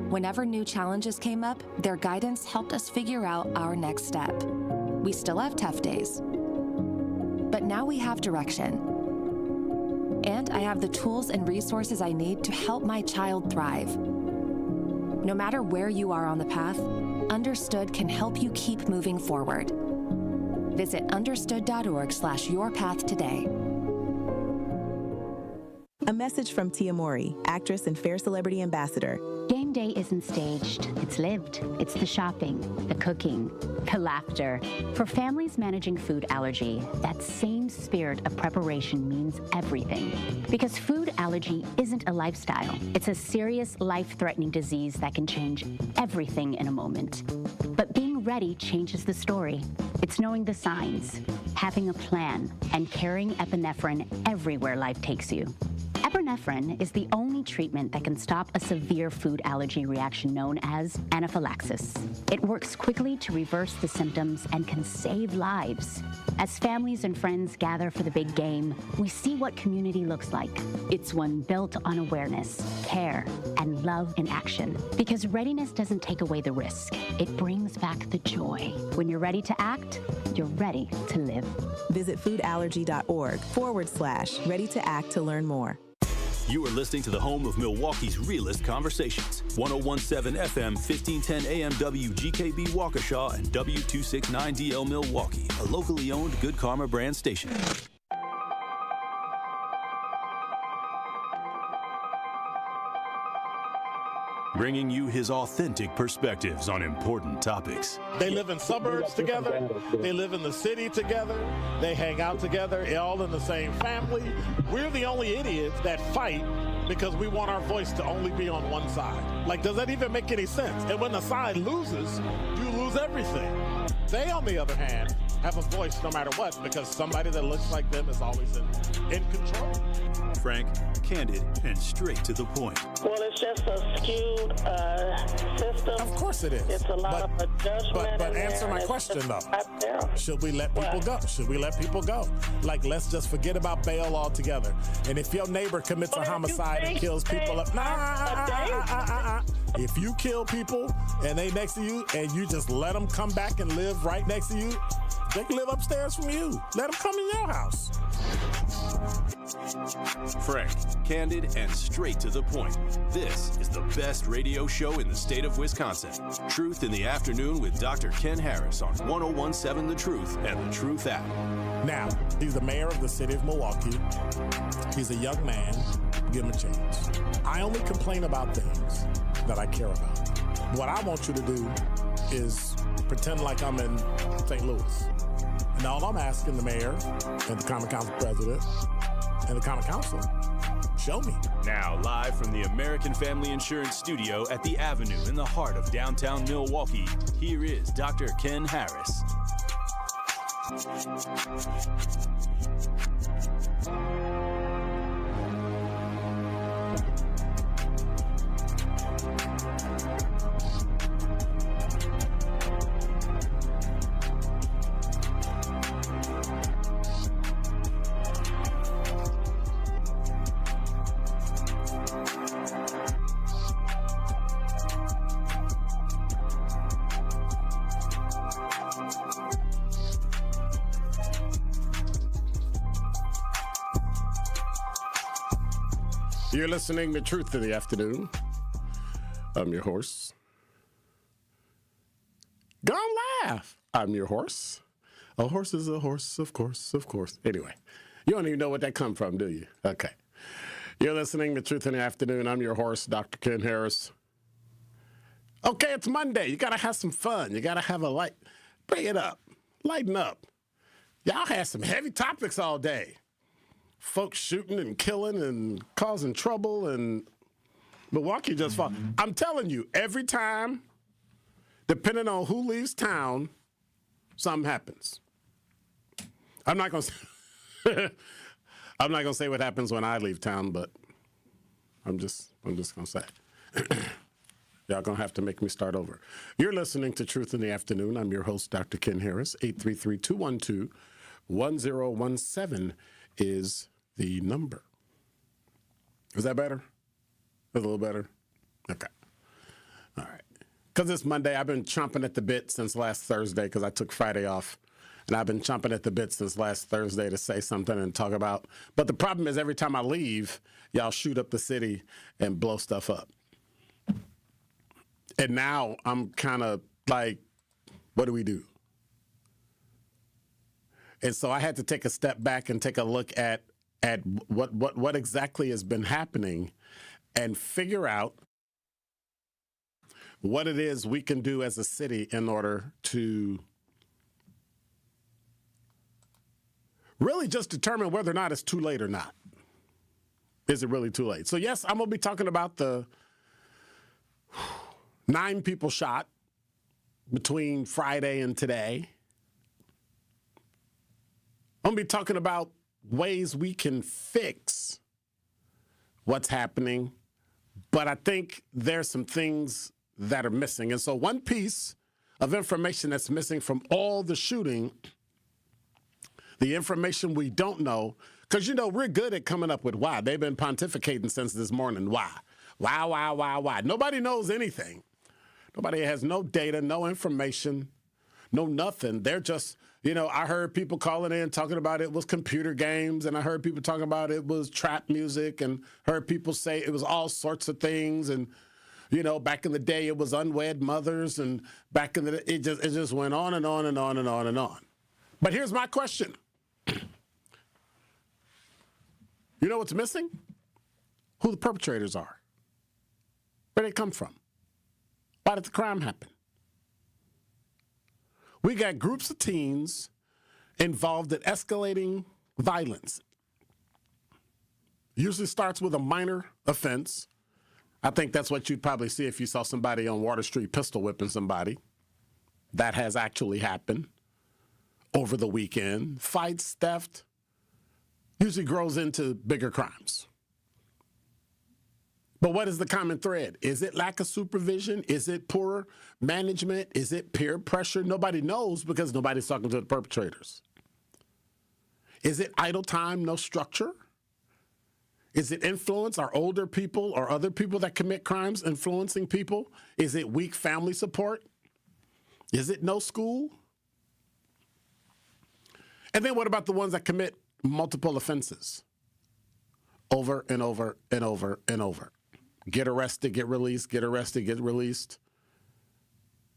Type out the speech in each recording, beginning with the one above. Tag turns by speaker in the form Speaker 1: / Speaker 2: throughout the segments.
Speaker 1: Whenever new challenges came up, their guidance helped us figure out our next step. We still have tough days, but now we have direction. And I have the tools and resources I need to help my child thrive. No matter where you are on the path, Understood can help you keep moving forward. Visit understood.org/yourpath today.
Speaker 2: A message from Tia Mowry, actress and Fair Celebrity Ambassador.
Speaker 3: Game day isn't staged. It's lived. It's the shopping, the cooking, the laughter. For families managing food allergy, that same spirit of preparation means everything. Because food allergy isn't a lifestyle. It's a serious, life-threatening disease that can change everything in a moment. But being ready changes the story. It's knowing the signs, having a plan, and carrying epinephrine everywhere life takes you. Epinephrine is the only treatment that can stop a severe food allergy reaction known as anaphylaxis. It works quickly to reverse the symptoms and can save lives. As families and friends gather for the big game, we see what community looks like. It's one built on awareness, care, and love in action. Because readiness doesn't take away the risk. It brings back the joy. When you're ready to act, you're ready to live.
Speaker 2: Visit foodallergy.org/ready to act to learn more.
Speaker 4: You are listening to the home of Milwaukee's realest conversations. 1017 FM, 1510 AM WGKB Waukesha and W269DL Milwaukee, a locally owned Good Karma brand station. Bringing you his authentic perspectives on important topics.
Speaker 5: They live in suburbs together. They live in the city together. They hang out together, all in the same family. We're the only idiots that fight because we want our voice to only be on one side. Like, does that even make any sense? And when the side loses, you lose everything. They, on the other hand, have a voice no matter what because somebody that looks like them is always in control.
Speaker 4: Frank, candid, and straight to the point.
Speaker 6: Well, it's just a skewed system.
Speaker 5: Of course it is.
Speaker 6: It's a lot of judgment.
Speaker 5: But answer my question, though. Should we let people go? Should we let people go? Like, let's just forget about bail altogether. And if your neighbor commits a homicide and kills people up, if you kill people and they next to you and you just let them come back and live right next to you, they can live upstairs from you. Let them come in your house.
Speaker 4: Frank, candid, and straight to the point. This is the best radio show in the state of Wisconsin. Truth in the Afternoon with Dr. Ken Harris on 1017 The Truth and The Truth app.
Speaker 5: Now, he's the mayor of the city of Milwaukee. He's a young man. Give him a chance. I only complain about things that I care about. What I want you to do is pretend like I'm in St. Louis. And all I'm asking the mayor and the Common Council president and the Common Council, show me.
Speaker 4: Now, live from the American Family Insurance Studio at the Avenue in the heart of downtown Milwaukee, here is Dr. Ken Harris.
Speaker 5: You're listening to Truth in the Afternoon. I'm your horse. Go laugh. I'm your horse. A horse is a horse, of course, of course. Anyway, you don't even know what that come from, do you? Okay. You're listening to Truth in the Afternoon. I'm your horse, Dr. Ken Harris. Okay, it's Monday. You got to have some fun. You got to have a light. Bring it up. Lighten up. Y'all had some heavy topics all day. Folks shooting and killing and causing trouble, and Milwaukee just fought. I'm telling you, every time, depending on who leaves town, something happens. I'm not gonna say what happens when I leave town, but I'm just gonna say. Y'all gonna have to make me start over. You're listening to Truth in the Afternoon. I'm your host, Dr. Ken Harris. 833-212-1017 is the number. Is that better? A little better? Okay. because it's Monday, I've been chomping at the bit since last Thursday because I took Friday off. And I've been chomping at the bit since last Thursday to say something and talk about. But the problem is every time I leave, y'all shoot up the city and blow stuff up. And now I'm kind of like, what do we do? And so I had to take a step back and take a look at what exactly has been happening and figure out what it is we can do as a city in order to really just determine whether or not it's too late or not. Is it really too late? So, yes, I'm going to be talking about the 9 people shot between Friday and today. I'm going to be talking about ways we can fix what's happening, but I think there's some things that are missing. And so one piece of information that's missing from all the shooting, the information we don't know, because, we're good at coming up with why. They've been pontificating since this morning. Why? Why? Nobody knows anything. Nobody has no data, no information, no nothing. They're just, I heard people calling in talking about it was computer games, and I heard people talking about it was trap music, and heard people say it was all sorts of things. And, back in the day it was unwed mothers, and back in the it just went on and on and on and on and on. But here's my question. You know what's missing? Who the perpetrators are. Where they come from. Why did the crime happen? We got groups of teens involved in escalating violence. Usually starts with a minor offense. I think that's what you'd probably see if you saw somebody on Water Street pistol whipping somebody. That has actually happened over the weekend. Fights, theft, usually grows into bigger crimes. But what is the common thread? Is it lack of supervision? Is it poor management? Is it peer pressure? Nobody knows because nobody's talking to the perpetrators. Is it idle time, no structure? Is it influence? Are older people or other people that commit crimes influencing people? Is it weak family support? Is it no school? And then what about the ones that commit multiple offenses over and over and over and over? Get arrested, get released, get arrested, get released.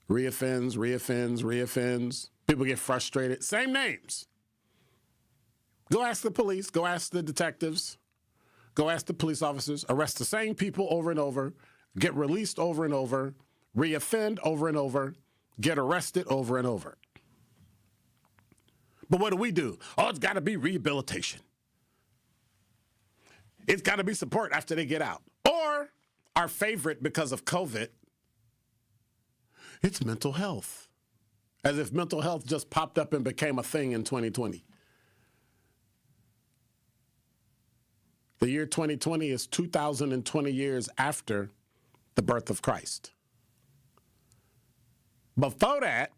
Speaker 5: Reoffends, reoffends, reoffends. People get frustrated. Same names. Go ask the police, go ask the detectives, go ask the police officers, arrest the same people over and over, get released over and over, reoffend over and over, get arrested over and over. But what do? Oh, it's got to be rehabilitation. It's got to be support after they get out. Or our favorite because of COVID, it's mental health. As if mental health just popped up and became a thing in 2020. The year 2020 is 2,020 years after the birth of Christ. Before that,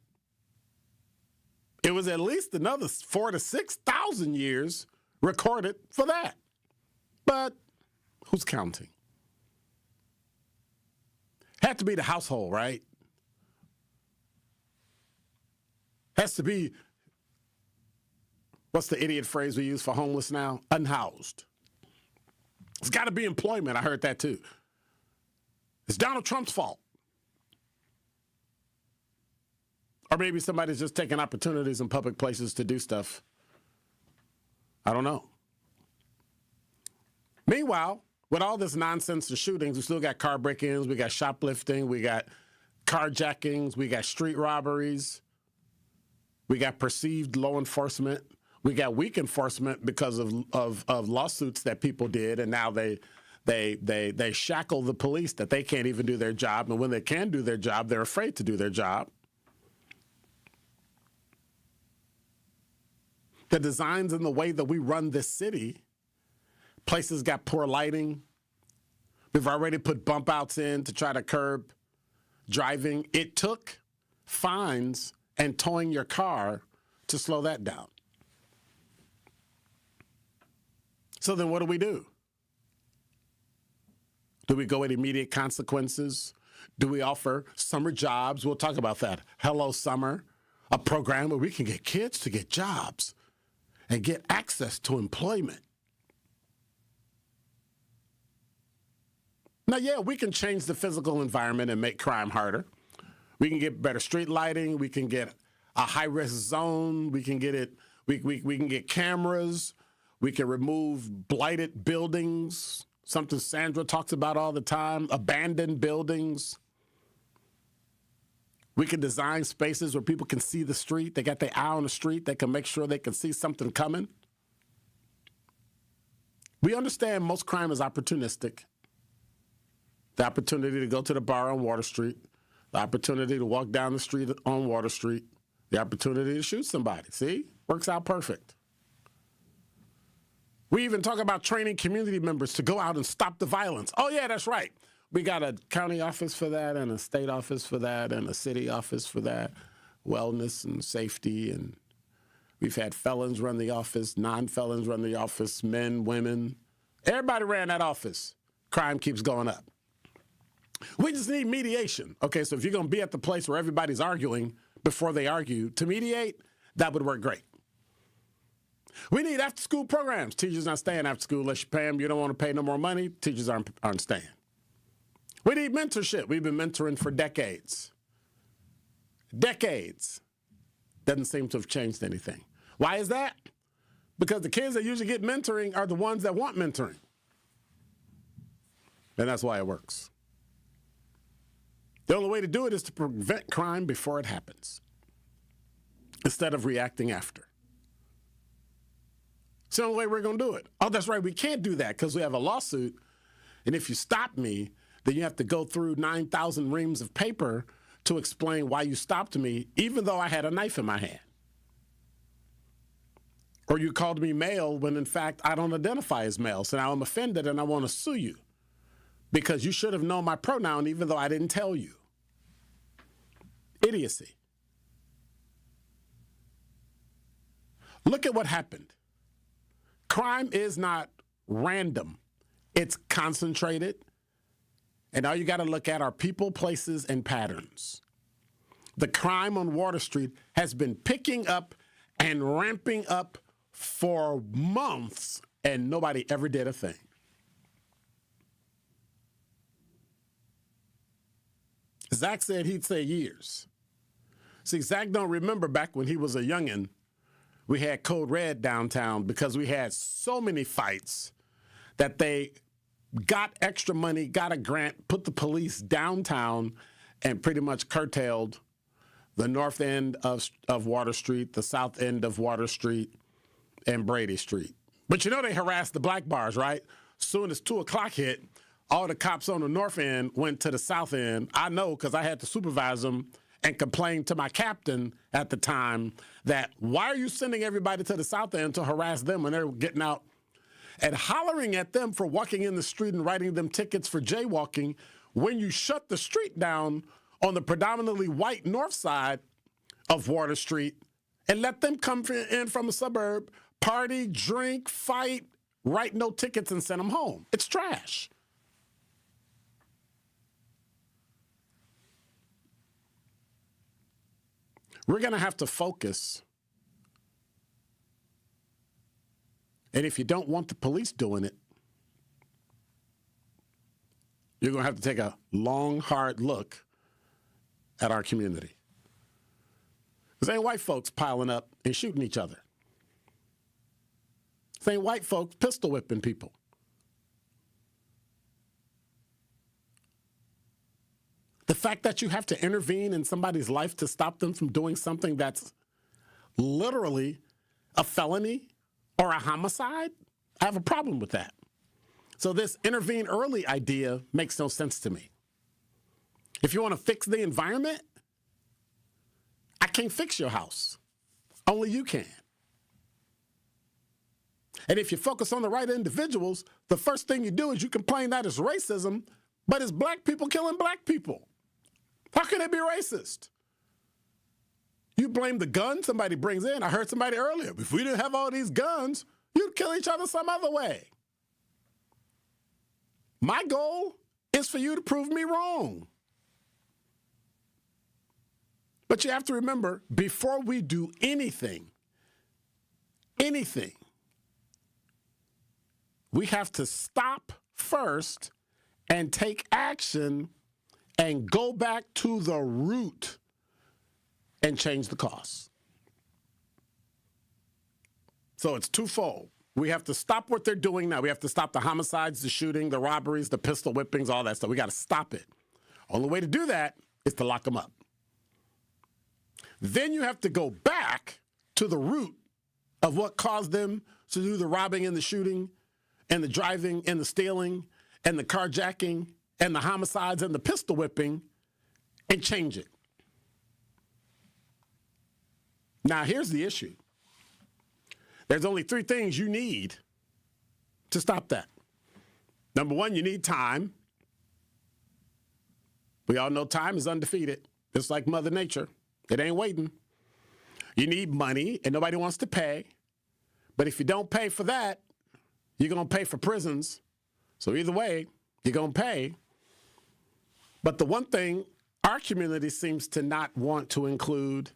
Speaker 5: it was at least another 4,000 to 6,000 years recorded for that. But who's counting? Had to be the household, right? Has to be, what's the idiot phrase we use for homeless now? Unhoused. It's got to be employment. I heard that too. It's Donald Trump's fault. Or maybe somebody's just taking opportunities in public places to do stuff. I don't know. Meanwhile, with all this nonsense and shootings, we still got car break-ins, we got shoplifting, we got carjackings, we got street robberies, we got perceived law enforcement, we got weak enforcement because of lawsuits that people did, and now they shackle the police that they can't even do their job, and when they can do their job, they're afraid to do their job. The designs and the way that we run this city, places got poor lighting. We've already put bump outs in to try to curb driving. It took fines and towing your car to slow that down. So then what do? Do we go with immediate consequences? Do we offer summer jobs? We'll talk about that. Hello, Summer, a program where we can get kids to get jobs and get access to employment. Now, yeah, we can change the physical environment and make crime harder. We can get better street lighting. We can get a high-risk zone. We can get it. We can get cameras. We can remove blighted buildings, something Sandra talks about all the time, abandoned buildings. We can design spaces where people can see the street. They got their eye on the street. They can make sure they can see something coming. We understand most crime is opportunistic. The opportunity to go to the bar on Water Street, the opportunity to walk down the street on Water Street, the opportunity to shoot somebody. See? Works out perfect. We even talk about training community members to go out and stop the violence. Oh, yeah, that's right. We got a county office for that and a state office for that and a city office for that, wellness and safety. And we've had felons run the office, non-felons run the office, men, women. Everybody ran that office. Crime keeps going up. We just need mediation. Okay, so if you're going to be at the place where everybody's arguing before they argue to mediate, that would work great. We need after-school programs. Teachers not staying after school unless you pay them. You don't want to pay no more money. Teachers aren't staying. We need mentorship. We've been mentoring for decades. Decades. Doesn't seem to have changed anything. Why is that? Because the kids that usually get mentoring are the ones that want mentoring. And that's why it works. The only way to do it is to prevent crime before it happens, instead of reacting after. It's the only way we're going to do it. Oh, that's right. We can't do that because we have a lawsuit. And if you stop me, then you have to go through 9,000 reams of paper to explain why you stopped me, even though I had a knife in my hand. Or you called me male when, in fact, I don't identify as male. So now I'm offended and I want to sue you because you should have known my pronoun even though I didn't tell you. Idiocy. Look at what happened. Crime is not random. It's concentrated. And all you got to look at are people, places, and patterns. The crime on Water Street has been picking up and ramping up for months, and nobody ever did a thing. Zach said he'd say years. See, Zach don't remember back when he was a youngin', we had Code Red downtown because we had so many fights that they got extra money, got a grant, put the police downtown, and pretty much curtailed the north end of Water Street, the south end of Water Street, and Brady Street. But you know they harassed the black bars, right? Soon as 2 o'clock hit, all the cops on the north end went to the south end. I know because I had to supervise them and complain to my captain at the time that, why are you sending everybody to the south end to harass them when they're getting out and hollering at them for walking in the street and writing them tickets for jaywalking when you shut the street down on the predominantly white north side of Water Street and let them come in from a suburb, party, drink, fight, write no tickets and send them home. It's trash. We're going to have to focus. And if you don't want the police doing it, you're going to have to take a long, hard look at our community. This ain't white folks piling up and shooting each other. This ain't white folks pistol whipping people. The fact that you have to intervene in somebody's life to stop them from doing something that's literally a felony or a homicide, I have a problem with that. So this intervene early idea makes no sense to me. If you want to fix the environment, I can't fix your house. Only you can. And if you focus on the right individuals, the first thing you do is you complain that it's racism, but it's black people killing black people. How can it be racist? You blame the gun somebody brings in. I heard somebody earlier, if we didn't have all these guns, you'd kill each other some other way. My goal is for you to prove me wrong. But you have to remember, before we do anything, we have to stop first and take action and go back to the root and change the cause. So it's twofold. We have to stop what they're doing now. We have to stop the homicides, the shooting, the robberies, the pistol whippings, all that stuff. We got to stop it. Only way to do that is to lock them up. Then you have to go back to the root of what caused them to do the robbing and the shooting and the driving and the stealing and the carjacking and the homicides and the pistol whipping and change it. Now, here's the issue. There's only 3 things you need to stop that. Number 1, you need time. We all know time is undefeated. It's like Mother Nature. It ain't waiting. You need money, and nobody wants to pay. But if you don't pay for that, you're going to pay for prisons. So either way, you're going to pay. But the one thing our community seems to not want to include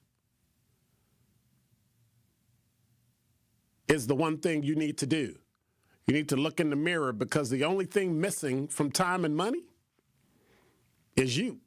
Speaker 5: is the one thing you need to do. You need to look in the mirror, because the only thing missing from time and money is you.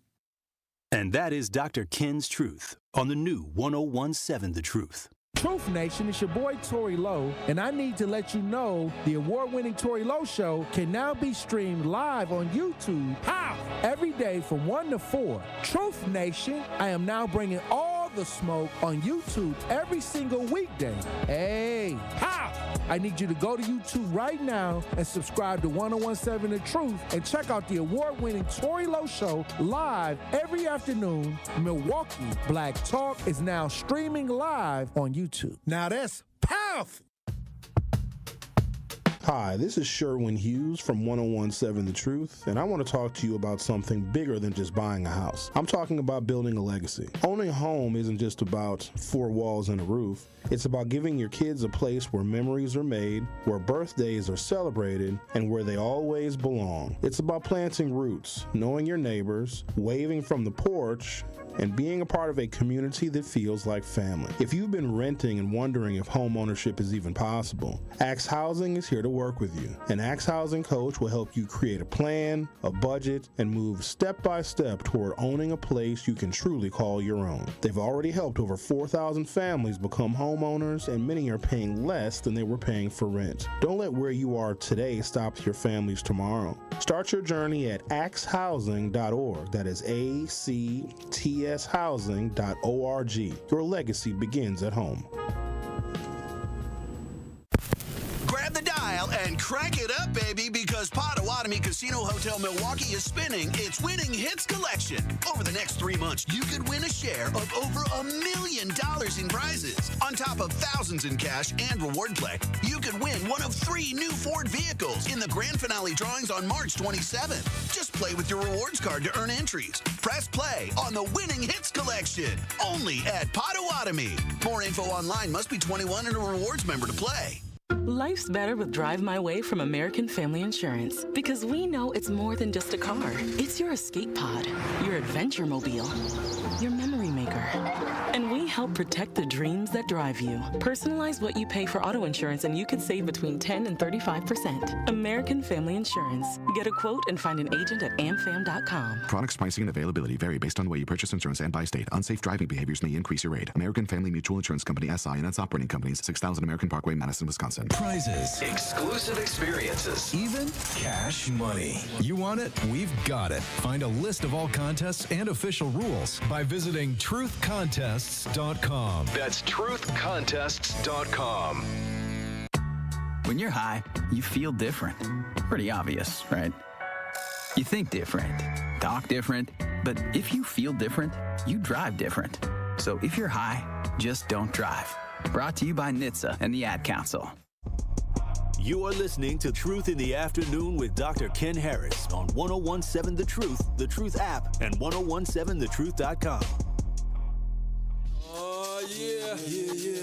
Speaker 4: And that is Dr. Ken's Truth on the new 101.7 The Truth.
Speaker 7: Truth Nation, it's your boy Tory Lowe, and I need to let you know the award-winning Tory Lowe Show can now be streamed live on YouTube. How? Every day from 1 to 4. Truth Nation, I am now bringing all the smoke on YouTube every single weekday. Hey, how? I need you to go to YouTube right now and subscribe to 101.7 The Truth and check out the award-winning Tory Lowe Show live every afternoon. Milwaukee Black Talk is now streaming live on YouTube. Now that's powerful.
Speaker 8: Hi, this is Sherwin Hughes from 101.7 The Truth, and I want to talk to you about something bigger than just buying a house. I'm talking about building a legacy. Owning a home isn't just about 4 walls and a roof. It's about giving your kids a place where memories are made, where birthdays are celebrated, and where they always belong. It's about planting roots, knowing your neighbors, waving from the porch, and being a part of a community that feels like family. If you've been renting and wondering if home ownership is even possible, Axe Housing is here to work with you. An Axe Housing coach will help you create a plan, a budget, and move step by step toward owning a place you can truly call your own. They've already helped over 4,000 families become homeowners, and many are paying less than they were paying for rent. Don't let where you are today stop your family's tomorrow. Start your journey at axehousing.org. That is ACTShousing.org. Your legacy begins at home.
Speaker 9: Grab the dial and crank it up, baby, because Potawatomi Casino Hotel Milwaukee is spinning its Winning Hits collection. Over the next 3 months, you could win a share of over $1 million in prizes. On top of thousands in cash and reward play, you could win one of 3 new Ford vehicles in the grand finale drawings on March 27th. Just play with your rewards card to earn entries. Press play on the Winning Hits collection, only at Potawatomi. More info online. Must be 21 and a rewards member to play.
Speaker 10: Life's better with Drive My Way from American Family Insurance, because we know it's more than just a car. It's your escape pod, your adventure mobile, your memory maker. And we help protect the dreams that drive you. Personalize what you pay for auto insurance and you could save between 10 and 35%. American Family Insurance. Get a quote and find an agent at amfam.com.
Speaker 11: Products, pricing, and availability vary based on the way you purchase insurance and by state. Unsafe driving behaviors may increase your rate. American Family Mutual Insurance Company, SI, and its operating companies, 6000 American Parkway, Madison, Wisconsin.
Speaker 12: Prizes, exclusive experiences, even cash money. You want it? We've got it. Find a list of all contests and official rules by visiting truthcontests.com. That's truthcontests.com.
Speaker 13: When you're high, you feel different. Pretty obvious, right? You think different, talk different, but if you feel different, you drive different. So if you're high, just don't drive. Brought to you by NHTSA and the Ad Council.
Speaker 4: You are listening to Truth in the Afternoon with Dr. Ken Harris on 101.7 The Truth app, and 101.7thetruth.com.
Speaker 14: Yeah.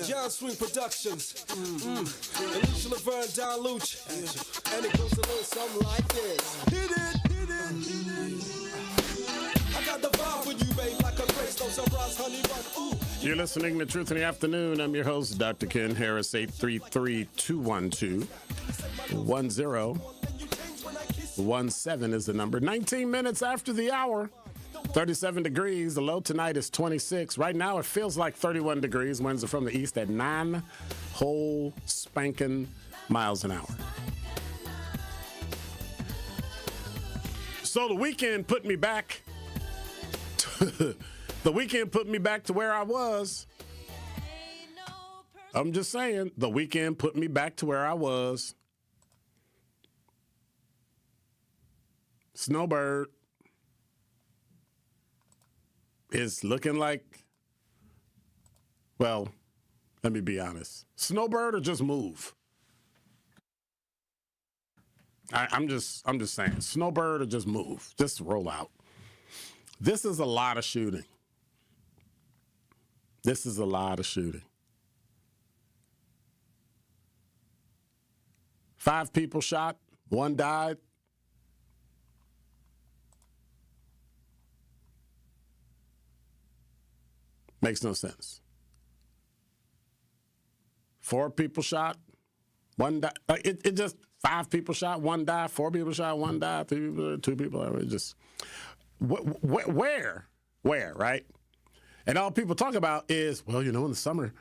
Speaker 14: John Swing Productions. Alicia Laverne, Don Luch. And it goes a little something like this. Hit it. I got the vibe for you, babe, like a grace. No sunrise, honey, run.
Speaker 5: You're listening to Truth in the Afternoon. I'm your host, Dr. Ken Harris. 833-212-1017 is the number. 19 minutes after the hour. 37 degrees. The low tonight is 26. Right now, it feels like 31 degrees. Winds are from the east at 9 whole spanking miles an hour. So the weekend put me back. The weekend put me back to where I was. I'm just saying, the weekend put me back to where I was. Snowbird is looking like, well, let me be honest. Snowbird or just move? I'm just saying, Snowbird or just move. Just roll out. This is a lot of shooting. This is a lot of shooting. 5 people shot, 1 died. Makes no sense. 4 people shot, 1 died. It just 5 people shot, 1 died. 4 people shot, 1 died. 3 people, 2 people. It just where, right? And all people talk about is, well, you know, when summer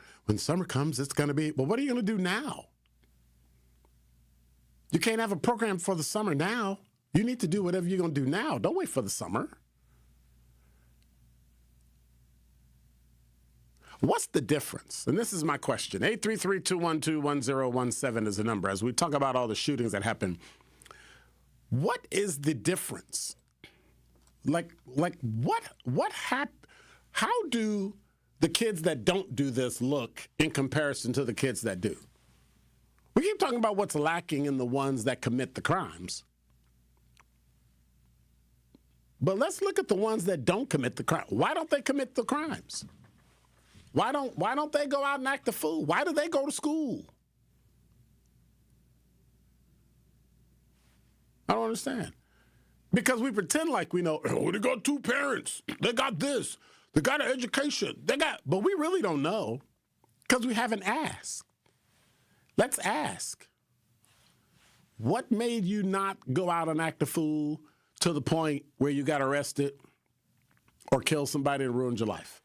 Speaker 5: comes, it's going to be. Well, what are you going to do now? You can't have a program for the summer now. You need to do whatever you're going to do now. Don't wait for the summer. What's the difference? And this is my question. 833-212-1017 is the number. As we talk about all the shootings that happen, what is the difference? Like what happened? How do the kids that don't do this look in comparison to the kids that do? We keep talking about what's lacking in the ones that commit the crimes. But let's look at the ones that don't commit the crime. Why don't they commit the crimes? Why don't they go out and act a fool? Why do they go to school? I don't understand. Because we pretend like we know, oh, they got 2 parents. They got this. They got an education. But we really don't know because we haven't asked. Let's ask. What made you not go out and act a fool to the point where you got arrested or killed somebody and ruined your life?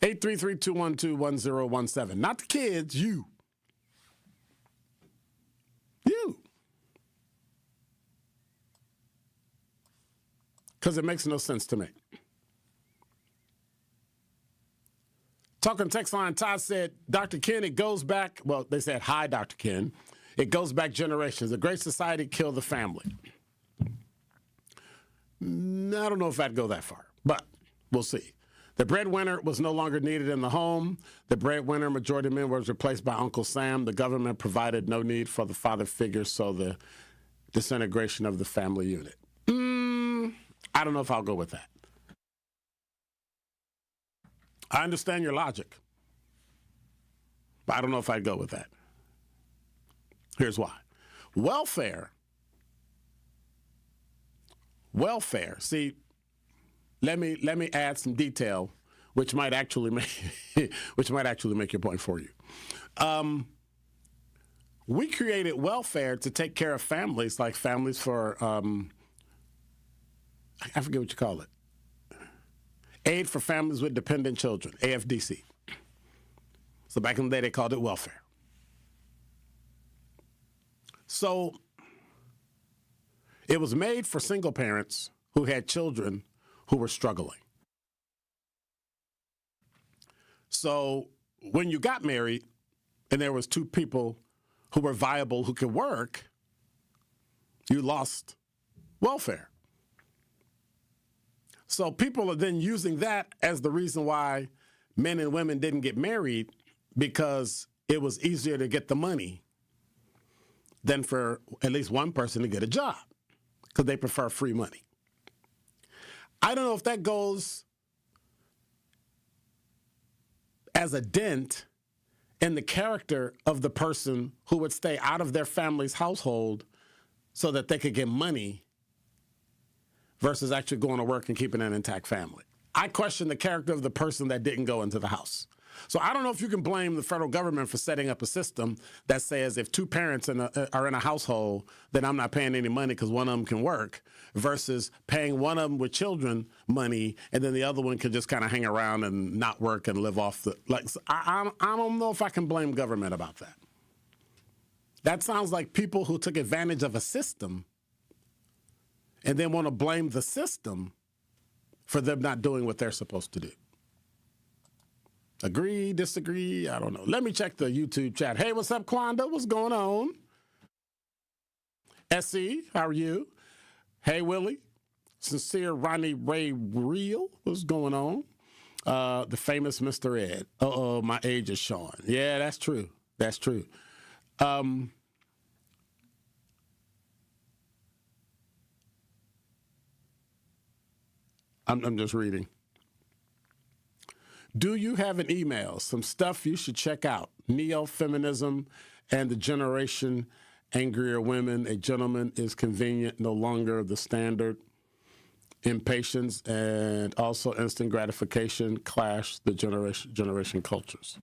Speaker 5: 833-212-1017. Not the kids, you. You. Because it makes no sense to me. Talking text line, Todd said, Dr. Ken, it goes back, well, they said, hi, Dr. Ken. It goes back generations. The Great Society killed the family. I don't know if I'd go that far, but we'll see. The breadwinner was no longer needed in the home. The breadwinner, majority of men, was replaced by Uncle Sam. The government provided no need for the father figure, so the disintegration of the family unit. I don't know if I'll go with that. I understand your logic, but I don't know if I'd go with that. Here's why. Welfare. See, let me add some detail, which might actually make your point for you. We created welfare to take care of families, like families for I forget what you call it. Aid for Families with Dependent Children, AFDC. So back in the day, they called it welfare. So it was made for single parents who had children who were struggling. So when you got married and there was 2 people who were viable, who could work, you lost welfare. So people are then using that as the reason why men and women didn't get married, because it was easier to get the money than for at least one person to get a job, because they prefer free money. I don't know if that goes as a dent in the character of the person who would stay out of their family's household so that they could get money versus actually going to work and keeping an intact family. I question the character of the person that didn't go into the house. So I don't know if you can blame the federal government for setting up a system that says if two parents are in a household, then I'm not paying any money because one of them can work, versus paying one of them with children money and then the other one can just kind of hang around and not work and live off the, like, I don't know if I can blame government about that. That sounds like people who took advantage of a system and then want to blame the system for them not doing what they're supposed to do. Agree, disagree, I don't know. Let me check the YouTube chat. Hey, what's up, Quanda? What's going on? SE, how are you? Hey, Willie. Sincere Ronnie Ray Real, what's going on? The famous Mr. Ed. Uh-oh, my age is showing. Yeah, that's true. That's true. I'm just reading. Do you have an email? Some stuff you should check out. Neo-feminism and the generation angrier women. A gentleman is convenient, no longer the standard. Impatience and also instant gratification clash the generation cultures.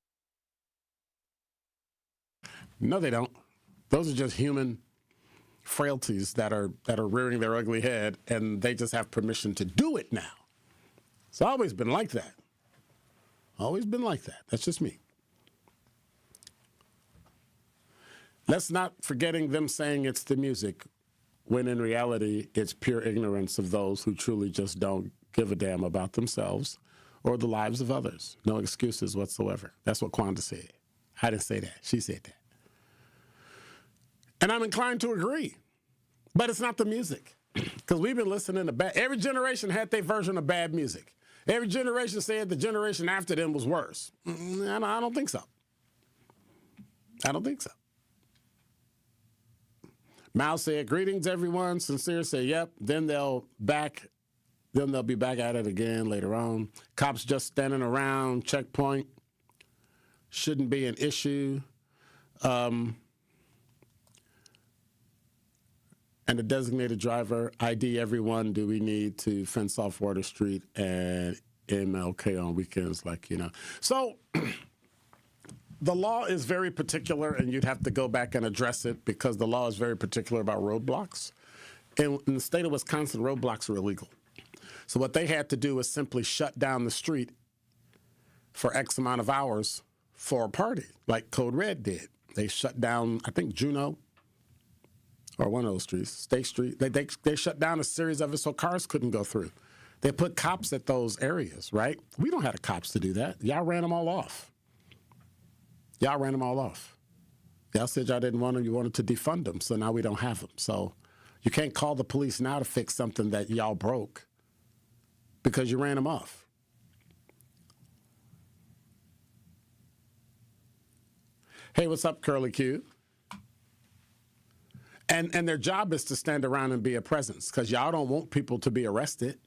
Speaker 5: No, they don't. Those are just human frailties that are rearing their ugly head, and they just have permission to do it now. It's always been like that. Always been like that. That's just me. Let's not forgetting them saying it's the music, when in reality, it's pure ignorance of those who truly just don't give a damn about themselves or the lives of others. No excuses whatsoever. That's what Quanda said. I didn't say that. She said that. And I'm inclined to agree. But it's not the music. Because we've been listening to bad. Every generation had their version of bad music. Every generation said the generation after them was worse. I don't think so. I don't think so. Mal said, greetings, everyone. Sincere said, yep. Then they'll be back at it again later on. Cops just standing around, checkpoint. Shouldn't be an issue. And the designated driver, ID everyone. Do we need to fence off Water Street and MLK on weekends? So the law is very particular, and you'd have to go back and address it because the law is very particular about roadblocks. In the state of Wisconsin, roadblocks are illegal. So what they had to do was simply shut down the street for X amount of hours for a party, like Code Red did. They shut down, I think, Juneau, or one of those streets, State Street. They shut down a series of it so cars couldn't go through. They put cops at those areas, right? We don't have the cops to do that. Y'all ran them all off. Y'all ran them all off. Y'all said y'all didn't want them. You wanted to defund them, so now we don't have them. So you can't call the police now to fix something that y'all broke because you ran them off. Hey, what's up, Curly Q? And their job is to stand around and be a presence because y'all don't want people to be arrested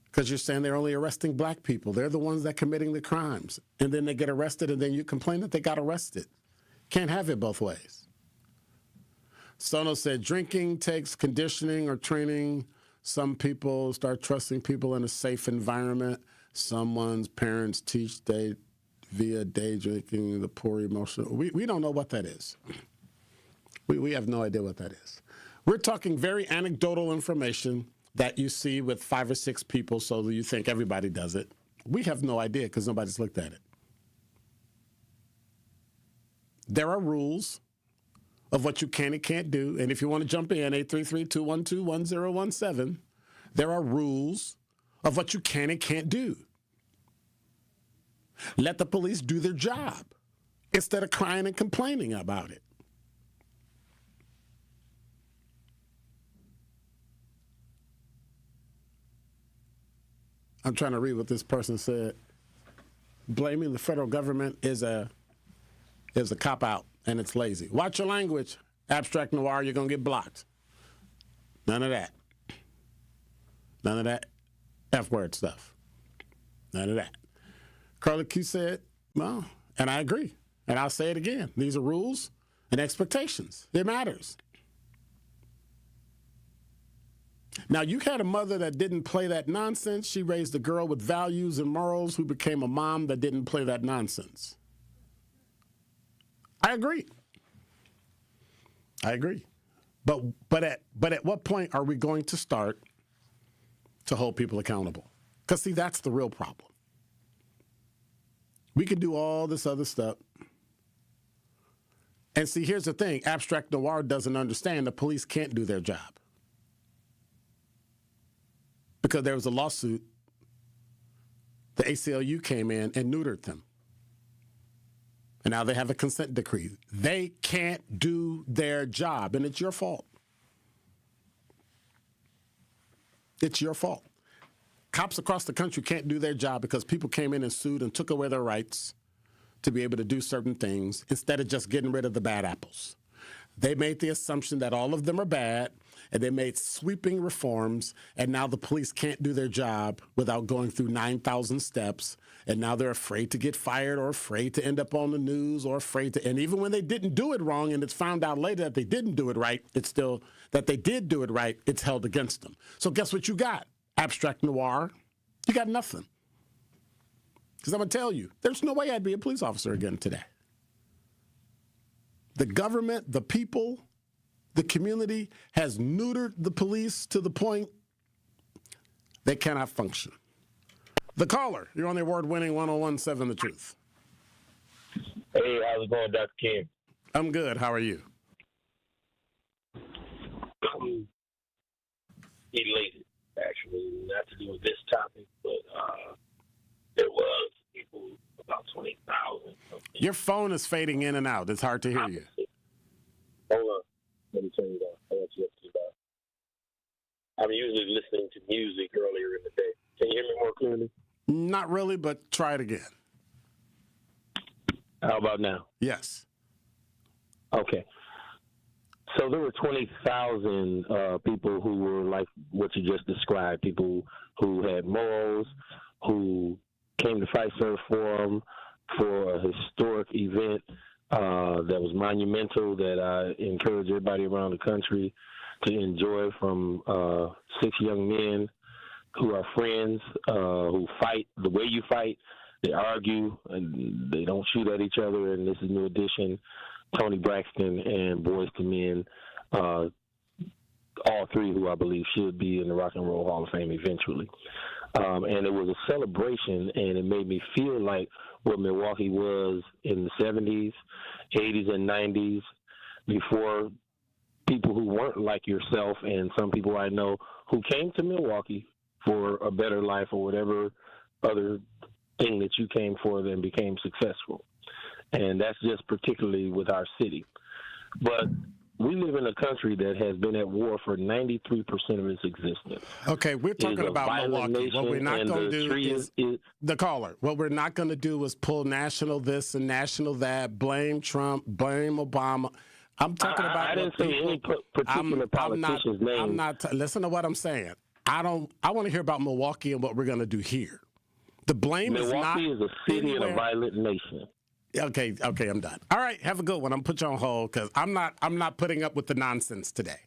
Speaker 5: because you're saying they're only arresting black people. They're the ones that are committing the crimes. And then they get arrested and then you complain that they got arrested. Can't have it both ways. Sono said, drinking takes conditioning or training. Some people start trusting people in a safe environment. Someone's parents teach they via day drinking, the poor emotional. We don't know what that is. We have no idea what that is. We're talking very anecdotal information that you see with 5 or 6 people so that you think everybody does it. We have no idea because nobody's looked at it. There are rules of what you can and can't do. And if you want to jump in, 833-212-1017, there are rules of what you can and can't do. Let the police do their job instead of crying and complaining about it. I'm trying to read what this person said. Blaming the federal government is a cop-out, and it's lazy. Watch your language. Abstract noir, you're going to get blocked. None of that. None of that F-word stuff. None of that. Carla Q said, well, and I agree. And I'll say it again. These are rules and expectations. It matters. Now, you had a mother that didn't play that nonsense. She raised a girl with values and morals who became a mom that didn't play that nonsense. I agree. But at what point are we going to start to hold people accountable? Because, see, that's the real problem. We can do all this other stuff. And see, here's the thing. Abstract Noir doesn't understand the police can't do their job. Because there was a lawsuit, the ACLU came in and neutered them. And now they have a consent decree. They can't do their job, and it's your fault. It's your fault. Cops across the country can't do their job because people came in and sued and took away their rights to be able to do certain things instead of just getting rid of the bad apples. They made the assumption that all of them are bad, and they made sweeping reforms, and now the police can't do their job without going through 9,000 steps, and now they're afraid to get fired or afraid to end up on the news or afraid to, and even when they didn't do it wrong and it's found out later that they didn't do it right, it's still, that they did do it right, it's held against them. So guess what you got, Abstract Noir? You got nothing. Because I'm going to tell you, there's no way I'd be a police officer again today. The government, the people, the community has neutered the police to the point they cannot function. The caller, you're on the award-winning 1017 The Truth.
Speaker 15: Hey, how's it going, Dr. King?
Speaker 5: I'm good. How are you?
Speaker 15: I'm elated, actually, not to do with this topic, but there was people, about 20,000.
Speaker 5: Your phone is fading in and out. It's hard to hear you.
Speaker 15: Hold on. Let me turn it off. I want you up too loud. I'm usually listening to music earlier in the day. Can you hear me more clearly?
Speaker 5: Not really, but try it again.
Speaker 15: How about now?
Speaker 5: Yes.
Speaker 15: Okay. So there were 20,000 people who were like what you just described, people who had morals, who came to fight for reform for a historic event that was monumental, that I encourage everybody around the country to enjoy, from 6 young men who are friends, who fight the way you fight. They argue, and they don't shoot at each other, and this is New Edition, Tony Braxton, and Boys to Men, all three who I believe should be in the Rock and Roll Hall of Fame eventually. And it was a celebration, and it made me feel like what Milwaukee was in the 70s, 80s, and 90s, before people who weren't like yourself and some people I know who came to Milwaukee for a better life or whatever other thing that you came for, then became successful. And that's just particularly with our city. But we live in a country that has been at war for 93% of its existence.
Speaker 5: Okay, we're talking about Milwaukee. What we're not going to do is the caller. What we're not going to do is pull national this and national that, blame Trump, blame Obama. I'm talking about.
Speaker 15: I didn't say any particular politician's name.
Speaker 5: Listen to what I'm saying. I want to hear about Milwaukee and what we're going to do here. The blame
Speaker 15: Milwaukee is a city and a violent nation.
Speaker 5: Okay, I'm done. All right, have a good one. I'm put you on hold because I'm not putting up with the nonsense today.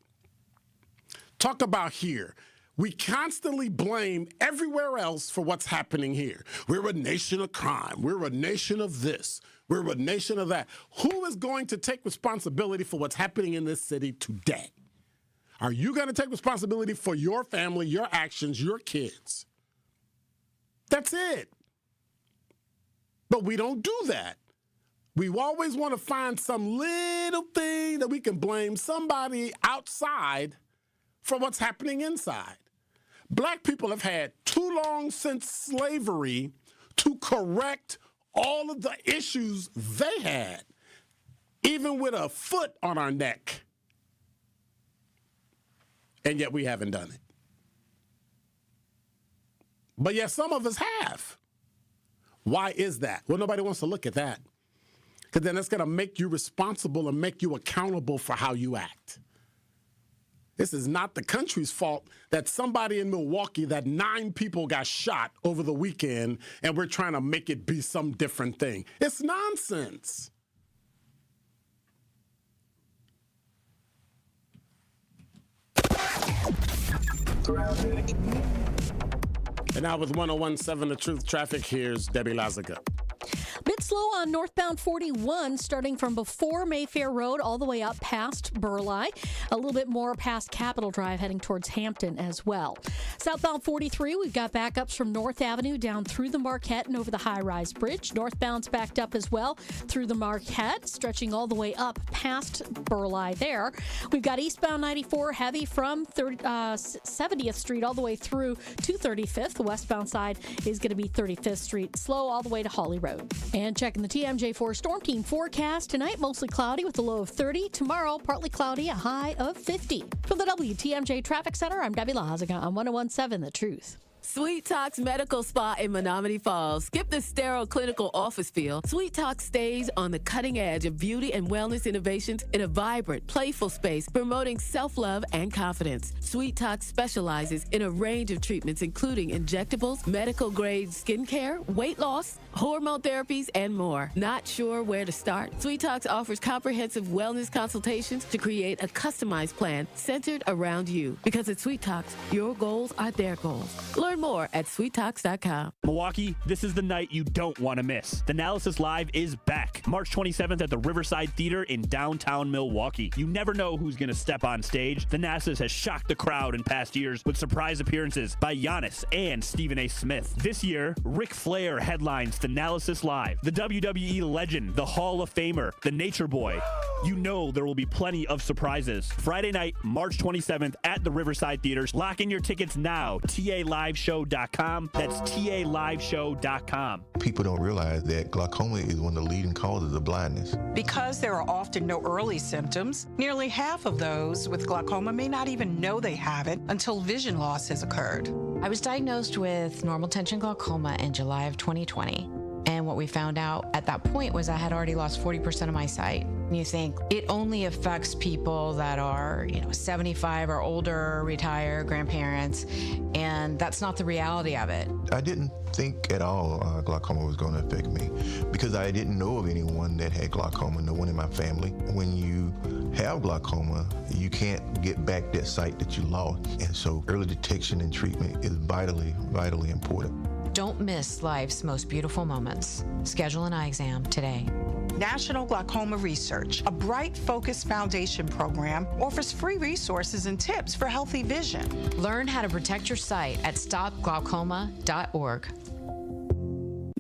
Speaker 5: Talk about here. We constantly blame everywhere else for what's happening here. We're a nation of crime. We're a nation of this. We're a nation of that. Who is going to take responsibility for what's happening in this city today? Are you going to take responsibility for your family, your actions, your kids? That's it. But we don't do that. We always want to find some little thing that we can blame somebody outside for what's happening inside. Black people have had too long since slavery to correct all of the issues they had, even with a foot on our neck. And yet we haven't done it. But yet some of us have. Why is that? Well, nobody wants to look at that. Because then it's going to make you responsible and make you accountable for how you act. This is not the country's fault that somebody in Milwaukee, that 9 people got shot over the weekend, and we're trying to make it be some different thing. It's nonsense. And now with 101.7 The Truth traffic, here's Debbie Lazaga.
Speaker 16: Bit slow on northbound 41, starting from before Mayfair Road all the way up past Burleigh. A little bit more past Capitol Drive, heading towards Hampton as well. Southbound 43, we've got backups from North Avenue down through the Marquette and over the high-rise bridge. Northbound's backed up as well through the Marquette, stretching all the way up past Burleigh there. We've got eastbound 94 heavy from 70th Street all the way through to 35th. The westbound side is going to be 35th Street, slow all the way to Holly Road. And checking the TMJ4 Storm Team forecast, tonight mostly cloudy with a low of 30. Tomorrow, partly cloudy, a high of 50. From the WTMJ Traffic Center, I'm Debbie Lazaga on 101.7 The Truth.
Speaker 17: Sweet Talk's Medical Spa in Menominee Falls. Skip the sterile clinical office feel. Sweet Talk stays on the cutting edge of beauty and wellness innovations in a vibrant, playful space promoting self-love and confidence. Sweet Talk specializes in a range of treatments including injectables, medical-grade skincare, weight loss, hormone therapies, and more. Not sure where to start? Sweet Talks offers comprehensive wellness consultations to create a customized plan centered around you. Because at Sweet Talks, your goals are their goals. Learn more at sweettalks.com.
Speaker 18: Milwaukee, this is the night you don't want to miss. Thanalysis Live is back. March 27th at the Riverside Theater in downtown Milwaukee. You never know who's going to step on stage. Thanalysis has shocked the crowd in past years with surprise appearances by Giannis and Stephen A. Smith. This year, Ric Flair headlines Thanalysis Live. The WWE legend, the Hall of Famer, the Nature Boy. You know there will be plenty of surprises. Friday night, March 27th at the Riverside Theaters. Lock in your tickets now. TALiveshow.com. That's TALiveshow.com.
Speaker 19: People don't realize that glaucoma is one of the leading causes of blindness.
Speaker 20: Because there are often no early symptoms, nearly half of those with glaucoma may not even know they have it until vision loss has occurred.
Speaker 21: I was diagnosed with normal tension glaucoma in July of 2020. And what we found out at that point was I had already lost 40% of my sight. And you think it only affects people that are, 75 or older, retired, grandparents, and that's not the reality of it.
Speaker 19: I didn't think at all glaucoma was going to affect me because I didn't know of anyone that had glaucoma, no one in my family. When you have glaucoma, you can't get back that sight that you lost. And so early detection and treatment is vitally, vitally important.
Speaker 21: Don't miss life's most beautiful moments. Schedule an eye exam today.
Speaker 20: National Glaucoma Research, a bright, focused foundation program, offers free resources and tips for healthy vision.
Speaker 21: Learn how to protect your sight at stopglaucoma.org.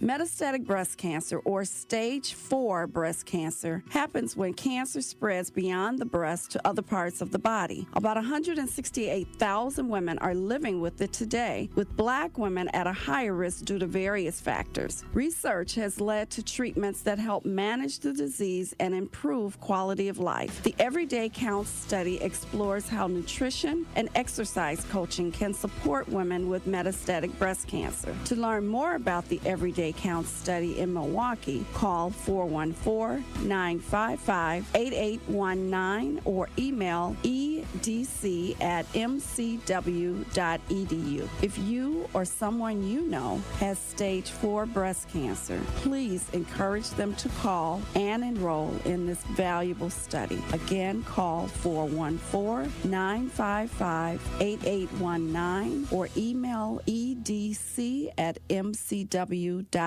Speaker 22: Metastatic breast cancer, or stage 4 breast cancer, happens when cancer spreads beyond the breast to other parts of the body. About 168,000 women are living with it today, with Black women at a higher risk due to various factors. Research has led to treatments that help manage the disease and improve quality of life. The Everyday Counts study explores how nutrition and exercise coaching can support women with metastatic breast cancer. To learn more about the Everyday Counts study in Milwaukee, call 414-955-8819 or email edc@mcw.edu. If you or someone you know has stage 4 breast cancer, please encourage them to call and enroll in this valuable study. Again, call 414-955-8819 or email edc@mcw.edu.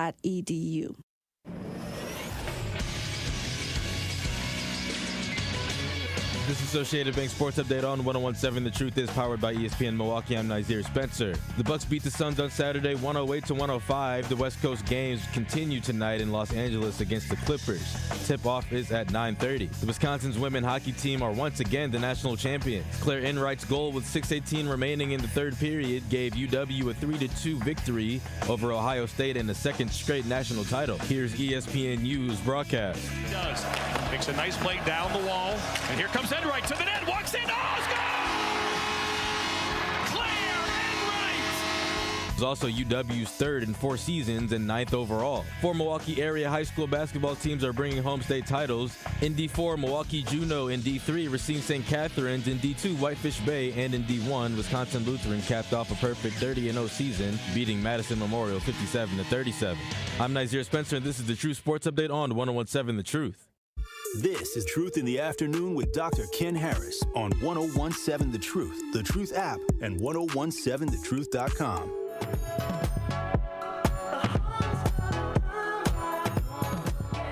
Speaker 23: This Associated Bank Sports Update on 101.7 The Truth is powered by ESPN Milwaukee. I'm Xavier Spencer. The Bucks beat the Suns on Saturday 108-105. The West Coast games continue tonight in Los Angeles against the Clippers. Tip-off is at 9:30. The Wisconsin's women hockey team are once again the national champions. Claire Enright's goal with 6:18 remaining in the third period gave UW a 3-2 victory over Ohio State and a second straight national title. Here's ESPNU's broadcast.
Speaker 24: He does. Makes a nice play down the wall. And here comes Enright to the net. Walks in. Oh, it's goal! Claire Enright!
Speaker 23: It was also UW's third in 4 seasons and 9th overall. 4 Milwaukee area high school basketball teams are bringing home state titles. In D4, Milwaukee Juneau. In D3, Racine St. Catharines. In D2, Whitefish Bay. And in D1, Wisconsin Lutheran capped off a perfect 30-0 season, beating Madison Memorial 57-37. I'm Xavier Spencer, and this is the True Sports Update on 101.7 The Truth.
Speaker 4: This is Truth in the Afternoon with Dr. Ken Harris on 1017 The Truth app, and 1017thetruth.com.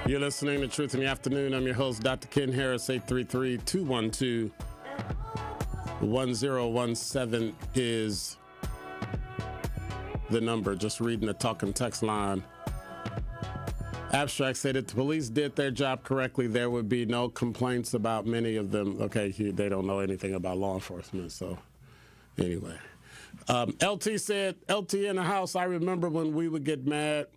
Speaker 5: You're listening to Truth in the Afternoon. I'm your host, Dr. Ken Harris. 833-212-1017 is the number. Just reading the talk and text line. Abstract said if the police did their job correctly, there would be no complaints about many of them. Okay, they don't know anything about law enforcement, so anyway. LT said, LT in the house, I remember when we would get mad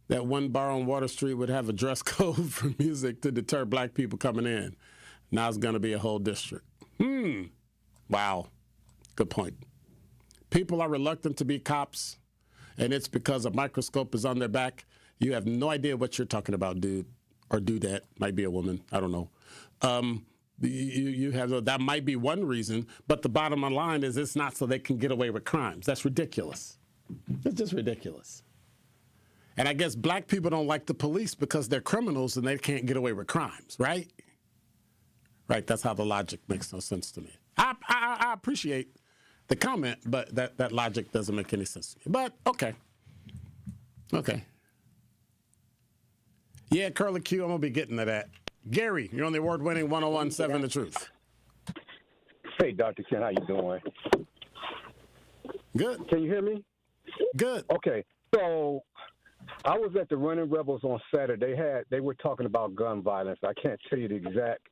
Speaker 5: that one bar on Water Street would have a dress code for music to deter black people coming in. Now it's going to be a whole district. Wow. Good point. People are reluctant to be cops, and it's because a microscope is on their back. You have no idea what you're talking about, dude, or dudette. Might be a woman. I don't know. You have that might be one reason, but the bottom line is it's not so they can get away with crimes. That's ridiculous. It's just ridiculous. And I guess black people don't like the police because they're criminals and they can't get away with crimes, right? Right. That's how the logic makes no sense to me. I appreciate the comment, but that logic doesn't make any sense to me. But okay. Yeah, Curly Q, I'm going to be getting to that. Gary, you're on the award-winning 1017 The Truth.
Speaker 1: Hey, Dr. Ken, how you doing?
Speaker 5: Good.
Speaker 1: Can you hear me?
Speaker 5: Good.
Speaker 1: Okay, so I was at the Running Rebels on Saturday. They were talking about gun violence. I can't tell you the exact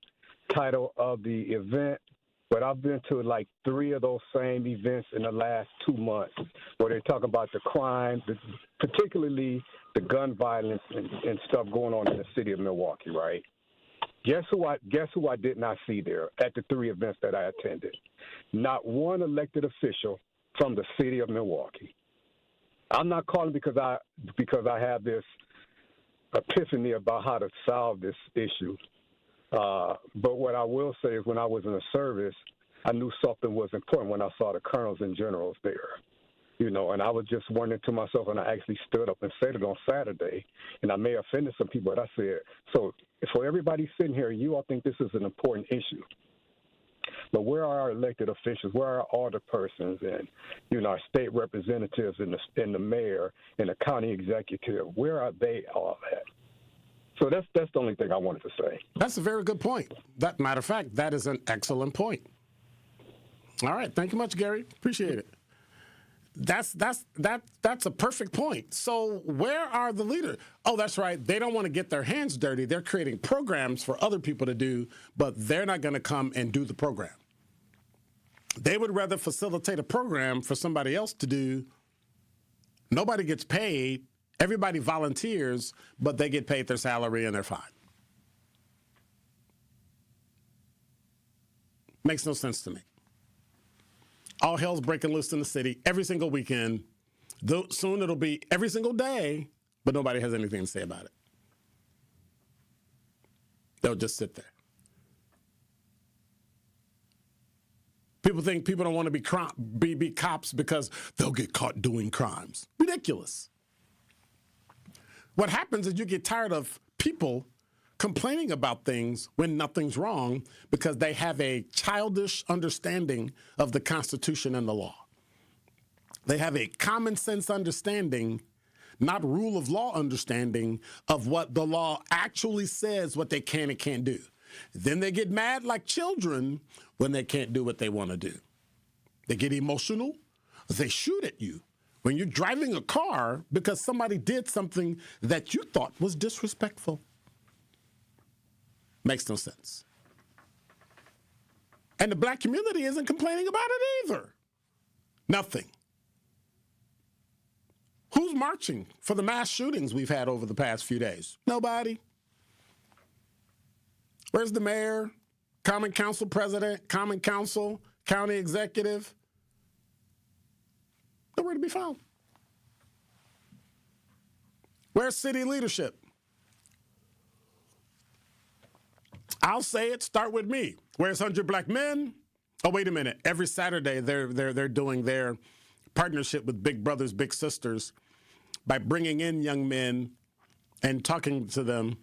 Speaker 1: title of the event, but I've been to like 3 of those same events in the last 2 months where they're talking about the crime, particularly the gun violence and stuff going on in the city of Milwaukee, right? Guess who I did not see there at the 3 events that I attended? Not one elected official from the city of Milwaukee. I'm not calling because I have this epiphany about how to solve this issue. But what I will say is when I was in the service, I knew something was important when I saw the colonels and generals there. And I was just wondering to myself, and I actually stood up and said it on Saturday, and I may have offended some people, but I said, so for everybody sitting here, you all think this is an important issue. But where are our elected officials? Where are all the persons and, our state representatives and the mayor and the county executive? Where are they all at? So that's the only thing I wanted to say. That's
Speaker 5: a very good point. Matter of fact, that is an excellent point. All right. Thank you much, Gary. Appreciate it. That's a perfect point. So where are the leaders? Oh, that's right. They don't want to get their hands dirty. They're creating programs for other people to do, but they're not going to come and do the program. They would rather facilitate a program for somebody else to do. Nobody gets paid. Everybody volunteers, but they get paid their salary and they're fine. Makes no sense to me. All hell's breaking loose in the city every single weekend. Soon it'll be every single day, but nobody has anything to say about it. They'll just sit there. People think people don't want to be cops because they'll get caught doing crimes. Ridiculous. What happens is you get tired of people complaining about things when nothing's wrong because they have a childish understanding of the Constitution and the law. They have a common sense understanding, not rule of law understanding, of what the law actually says, what they can and can't do. Then they get mad like children when they can't do what they want to do. They get emotional. They shoot at you when you're driving a car because somebody did something that you thought was disrespectful. Makes no sense. And the black community isn't complaining about it either. Nothing. Who's marching for the mass shootings we've had over the past few days? Nobody. Where's the mayor, common council president, common council, county executive? Nowhere to be found. Where's city leadership? I'll say it, start with me. Where's 100 Black Men? Oh, wait a minute. Every Saturday, they're doing their partnership with Big Brothers, Big Sisters by bringing in young men and talking to them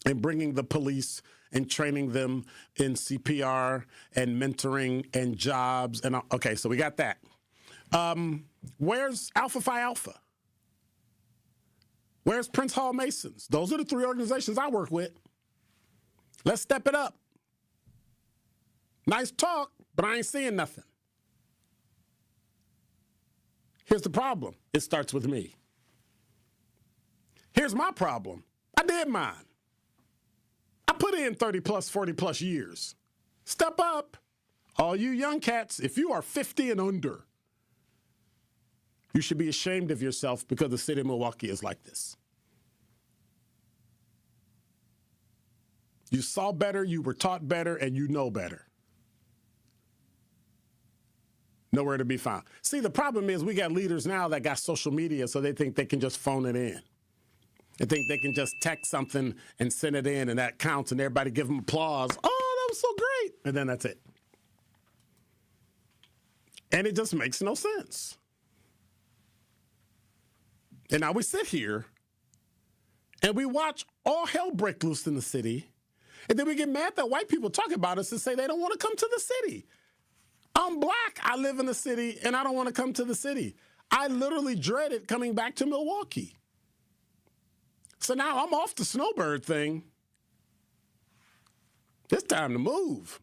Speaker 5: and bringing the police and training them in CPR and mentoring and jobs. And okay, so we got that. Where's Alpha Phi Alpha? Where's Prince Hall Masons? Those are the three organizations I work with. Let's step it up. Nice talk, but I ain't seeing nothing. Here's the problem. It starts with me. Here's my problem. I did mine. I put in 30 plus, 40 plus years. Step up. All you young cats, if you are 50 and under, you should be ashamed of yourself because the city of Milwaukee is like this. You saw better, you were taught better, and you know better. Nowhere to be found. See, the problem is we got leaders now that got social media, so they think they can just phone it in. They think they can just text something and send it in, and that counts, and everybody give them applause. Oh, that was so great. And then that's it. And it just makes no sense. And now we sit here, and we watch all hell break loose in the city, and then we get mad that white people talk about us and say they don't want to come to the city. I'm black. I live in the city, and I don't want to come to the city. I literally dreaded coming back to Milwaukee. So now I'm off the snowbird thing. It's time to move.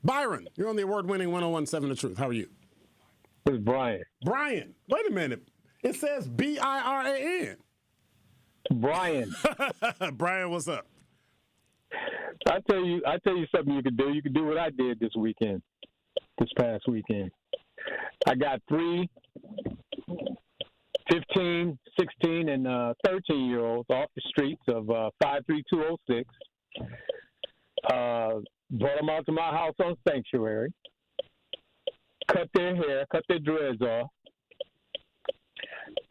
Speaker 5: Byron, you're on the award-winning 101.7 The Truth. How are you?
Speaker 1: It's Brian.
Speaker 5: Brian, wait a minute. It says B-I-R-A-N.
Speaker 1: Brian.
Speaker 5: Brian, what's up?
Speaker 1: I tell you something you could do. You could do what I did this past weekend. I got 3 15, 16, and 13-year-olds off the streets of 53206. Brought them out to my house on Sanctuary. Cut their hair, cut their dreads off.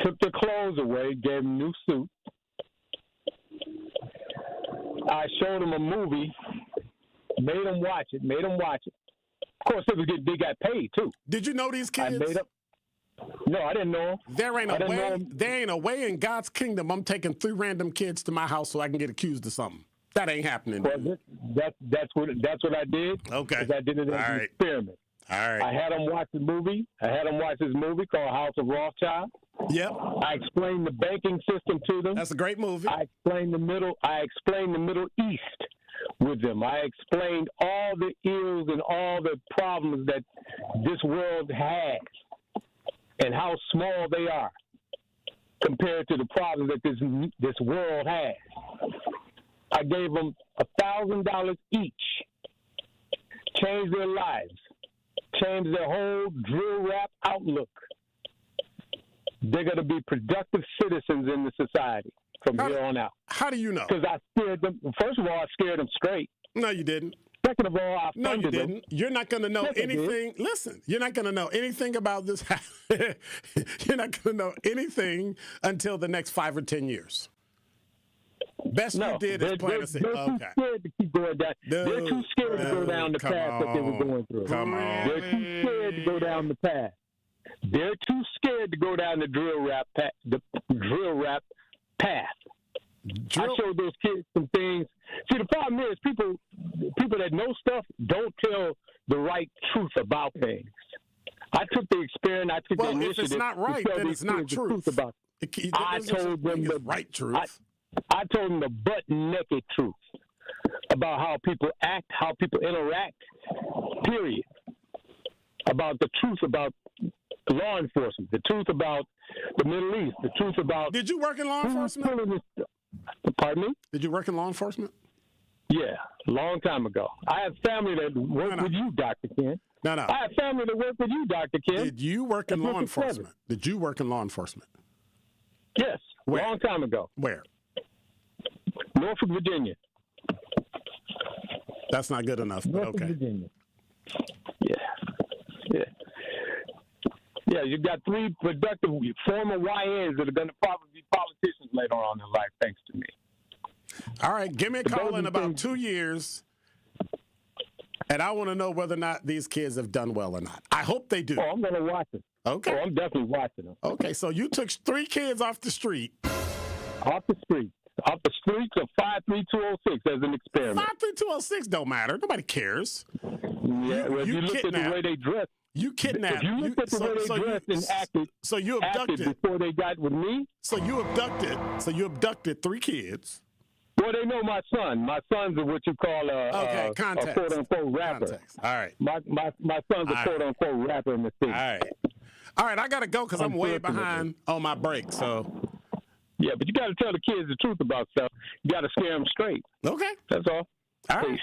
Speaker 1: Took their clothes away, gave them new suits. I showed them a movie, made them watch it. Of course, they got paid, too.
Speaker 5: Did you know these kids?
Speaker 1: No, I didn't know.
Speaker 5: There ain't a way in God's kingdom I'm taking 3 random kids to my house so I can get accused of something. That ain't happening.
Speaker 1: Well, that's what I did.
Speaker 5: Okay.
Speaker 1: I did it as an experiment.
Speaker 5: All right.
Speaker 1: I had them watch the movie. I had them watch this movie called House of Rothschild.
Speaker 5: Yep.
Speaker 1: I explained the banking system to them.
Speaker 5: That's a great movie.
Speaker 1: I explained the Middle East with them. I explained all the ills and all the problems that this world has and how small they are compared to the problems that this world has. I gave them $1,000 each, changed their lives, changed their whole drill rap outlook. They're going to be productive citizens in the society from here on out.
Speaker 5: How do you know?
Speaker 1: Because I scared them. First of all, I scared them straight.
Speaker 5: No, you didn't.
Speaker 1: Second of all, I funded them.
Speaker 5: No, you didn't. You're not going to know anything. Listen, you're not going to know anything about this. You're not going to know anything until the next 5 or 10 years. Best you did is plant a seed.
Speaker 1: They're too scared to keep going down. They're too scared to go down the path that they were going through. They're too scared to go down the path. They're too scared to go down the drill rap path. I showed those kids some things. See, the problem is people that know stuff don't tell the right truth about things. I took the experience. I took the initiative.
Speaker 5: If it's not right, then it's not truth.
Speaker 1: About I told them the
Speaker 5: right truth.
Speaker 1: I told them the butt-naked truth about how people act, how people interact, period. About the truth about law enforcement, the truth about the Middle East, the truth about...
Speaker 5: Did you work in law enforcement?
Speaker 1: Pardon me?
Speaker 5: Did you work in law enforcement?
Speaker 1: Yeah, a long time ago. I have family that work with you, Dr. Ken.
Speaker 5: No.
Speaker 1: I have family that work with you, Dr. Ken.
Speaker 5: Did you work in law enforcement? Did you work in law enforcement?
Speaker 1: Yes, a long time ago.
Speaker 5: Where?
Speaker 1: Norfolk, Virginia.
Speaker 5: That's not good enough, but okay.
Speaker 1: Virginia. Yeah, you got 3 productive former YNs that are going to probably be politicians later on in life, thanks to me.
Speaker 5: All right, give me a call in about 2 years, and I want to know whether or not these kids have done well or not. I hope they do.
Speaker 1: Oh, I'm going to watch it.
Speaker 5: Okay.
Speaker 1: Oh, I'm definitely watching them.
Speaker 5: Okay, so you took 3 kids off the street.
Speaker 1: Off the street. Off the streets of 53206 as an experiment.
Speaker 5: 53206 don't matter. Nobody cares.
Speaker 1: Yeah, well, if you look at the way they dress.
Speaker 5: You kidnapped.
Speaker 1: If you look at the way they dressed and acted,
Speaker 5: so you abducted
Speaker 1: before they got with me.
Speaker 5: So you abducted 3 kids.
Speaker 1: Well, they know my son. My son's what you call a quote unquote rapper.
Speaker 5: Context. All right.
Speaker 1: My son's a quote unquote rapper in the city.
Speaker 5: All right. I gotta go because I'm way behind on my break. So.
Speaker 1: Yeah, but you got to tell the kids the truth about stuff. You got to scare them straight.
Speaker 5: Okay.
Speaker 1: That's all.
Speaker 5: All right.
Speaker 1: Peace.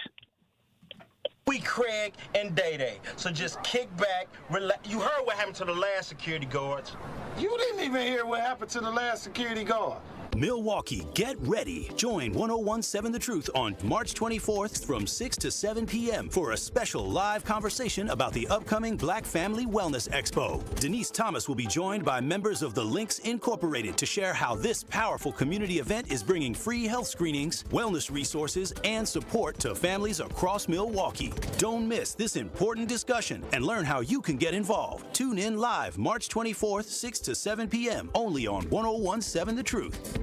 Speaker 2: We Craig and Day Day. So just kick back, relax. You heard what happened to the last security guards.
Speaker 3: You didn't even hear what happened to the last security guard.
Speaker 4: Milwaukee, get ready. Join 1017 The Truth on March 24th from 6 to 7 p.m. for a special live conversation about the upcoming Black Family Wellness Expo. Denise Thomas will be joined by members of the Links Incorporated to share how this powerful community event is bringing free health screenings, wellness resources, and support to families across Milwaukee. Don't miss this important discussion and learn how you can get involved. Tune in live March 24th, 6 to 7 p.m. only on 1017 The Truth.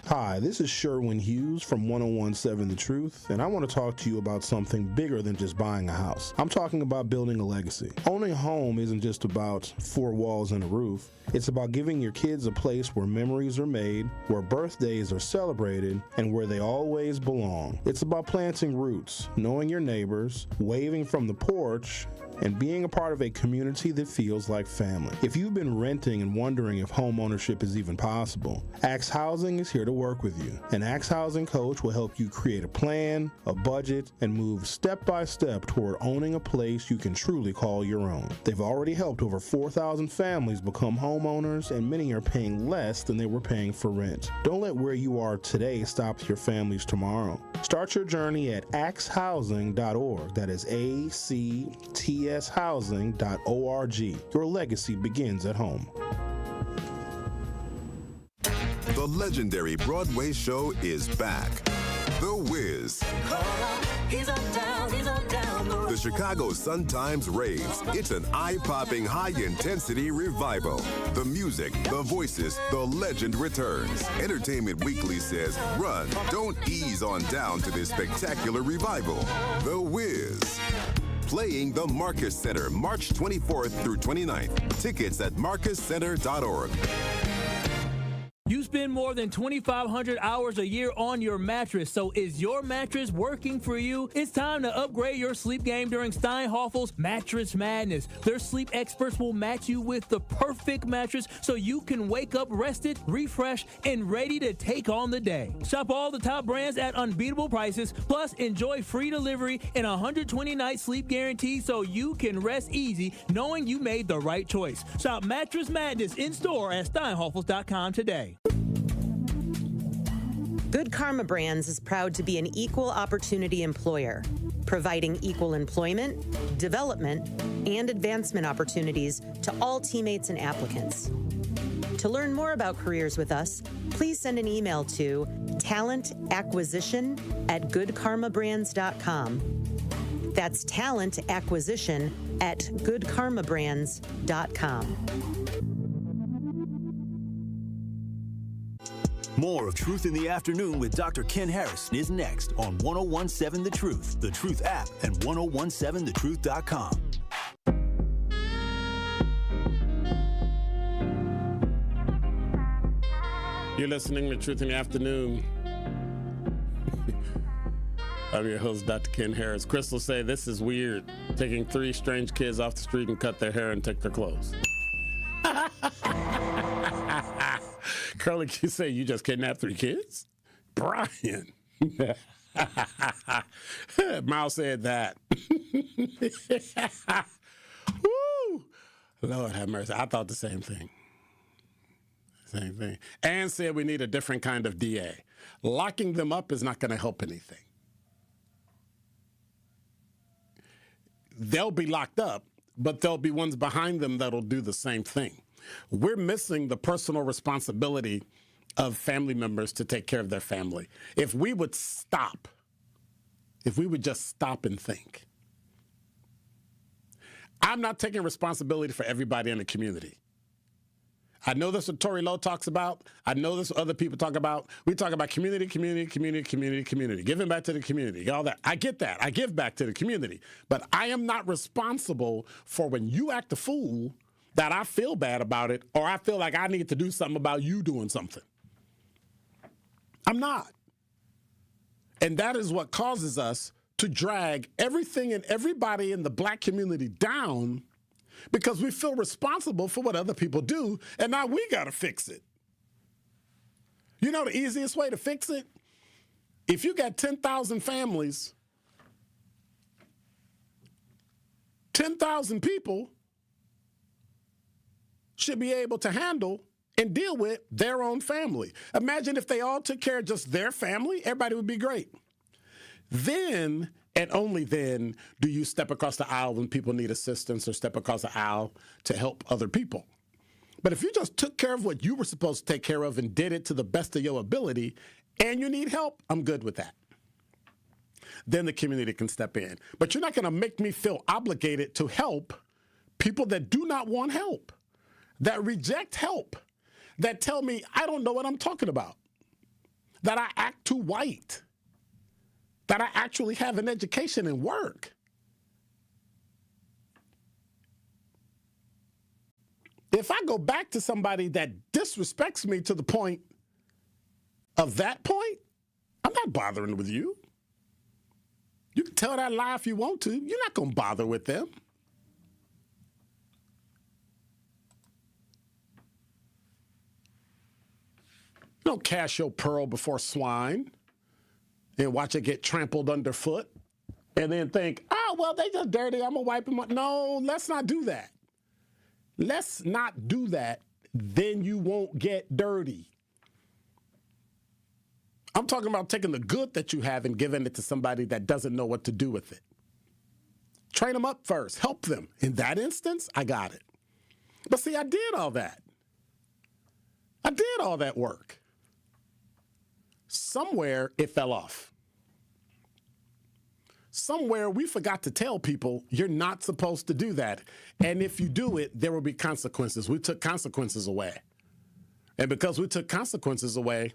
Speaker 8: Hi, this is Sherwin Hughes from 1017 The Truth, and I want to talk to you about something bigger than just buying a house. I'm talking about building a legacy. Owning a home isn't just about 4 walls and a roof. It's about giving your kids a place where memories are made, where birthdays are celebrated, and where they always belong. It's about planting roots, knowing your neighbors, waving from the porch, and being a part of a community that feels like family. If you've been renting and wondering if home ownership is even possible, Axe Housing is here to work with you. An Axe Housing coach will help you create a plan, a budget, and move step by step toward owning a place you can truly call your own. They've already helped over 4,000 families become homeowners, and many are paying less than they were paying for rent. Don't let where you are today stop your families tomorrow. Start your journey at axehousing.org. That is ACTShousing.org. Your legacy begins at home.
Speaker 6: The legendary Broadway show is back. The Wiz. The Chicago Sun-Times raves. It's an eye-popping, high-intensity revival. The music, the voices, the legend returns. Entertainment Weekly says, run, don't ease on down to this spectacular revival. The Wiz. Playing the Marcus Center, March 24th through 29th. Tickets at marcuscenter.org.
Speaker 7: You spend more than 2,500 hours a year on your mattress, so is your mattress working for you? It's time to upgrade your sleep game during Steinhoffel's Mattress Madness. Their sleep experts will match you with the perfect mattress so you can wake up rested, refreshed, and ready to take on the day. Shop all the top brands at unbeatable prices, plus enjoy free delivery and a 120-night sleep guarantee so you can rest easy knowing you made the right choice. Shop Mattress Madness in-store at steinhoffels.com today.
Speaker 25: Good Karma Brands is proud to be an equal opportunity employer, providing equal employment, development, and advancement opportunities to all teammates and applicants. To learn more about careers with us, please send an email to talentacquisition@goodkarmabrands.com. That's talentacquisition@goodkarmabrands.com.
Speaker 4: More of Truth in the Afternoon with Dr. Ken Harris is next on 1017 The Truth, The Truth app, and 1017thetruth.com.
Speaker 5: You're listening to Truth in the Afternoon. I'm your host, Dr. Ken Harris. Crystal say this is weird, taking 3 strange kids off the street and cut their hair and take their clothes. Curly, you say you just kidnapped 3 kids? Brian. Miles said that. Woo! Lord have mercy. I thought the same thing. Same thing. Ann said we need a different kind of DA. Locking them up is not going to help anything. They'll be locked up, but there'll be ones behind them that'll do the same thing. We're missing the personal responsibility of family members to take care of their family. If we would just stop and think. I'm not taking responsibility for everybody in the community. I know that's what Tory Lowe talks about. I know this what other people talk about. We talk about community. Giving back to the community, all that. I get that. I give back to the community. But I am not responsible for when you act a fool that I feel bad about it or I feel like I need to do something about you doing something. I'm not. And that is what causes us to drag everything and everybody in the black community down because we feel responsible for what other people do, and now we got to fix it. You know the easiest way to fix it? If you got 10,000 families, 10,000 people should be able to handle and deal with their own family. Imagine if they all took care of just their family, everybody would be great. Then, and only then, do you step across the aisle when people need assistance or step across the aisle to help other people. But if you just took care of what you were supposed to take care of and did it to the best of your ability, and you need help, I'm good with that. Then the community can step in. But you're not going to make me feel obligated to help people that do not want help, that reject help, that tell me I don't know what I'm talking about, that I act too white, that I actually have an education and work. If I go back to somebody that disrespects me to the point of that point, I'm not bothering with you. You can tell that lie if you want to. You're not going to bother with them. You don't cast your pearl before swine and watch it get trampled underfoot and then think, oh, well, they just dirty. I'm going to wipe them up. No, let's not do that. Let's not do that. Then you won't get dirty. I'm talking about taking the good that you have and giving it to somebody that doesn't know what to do with it. Train them up first. Help them. In that instance, I got it. But see, I did all that. I did all that work. Somewhere it fell off. Somewhere we forgot to tell people you're not supposed to do that. And if you do it, there will be consequences. We took consequences away. And because we took consequences away,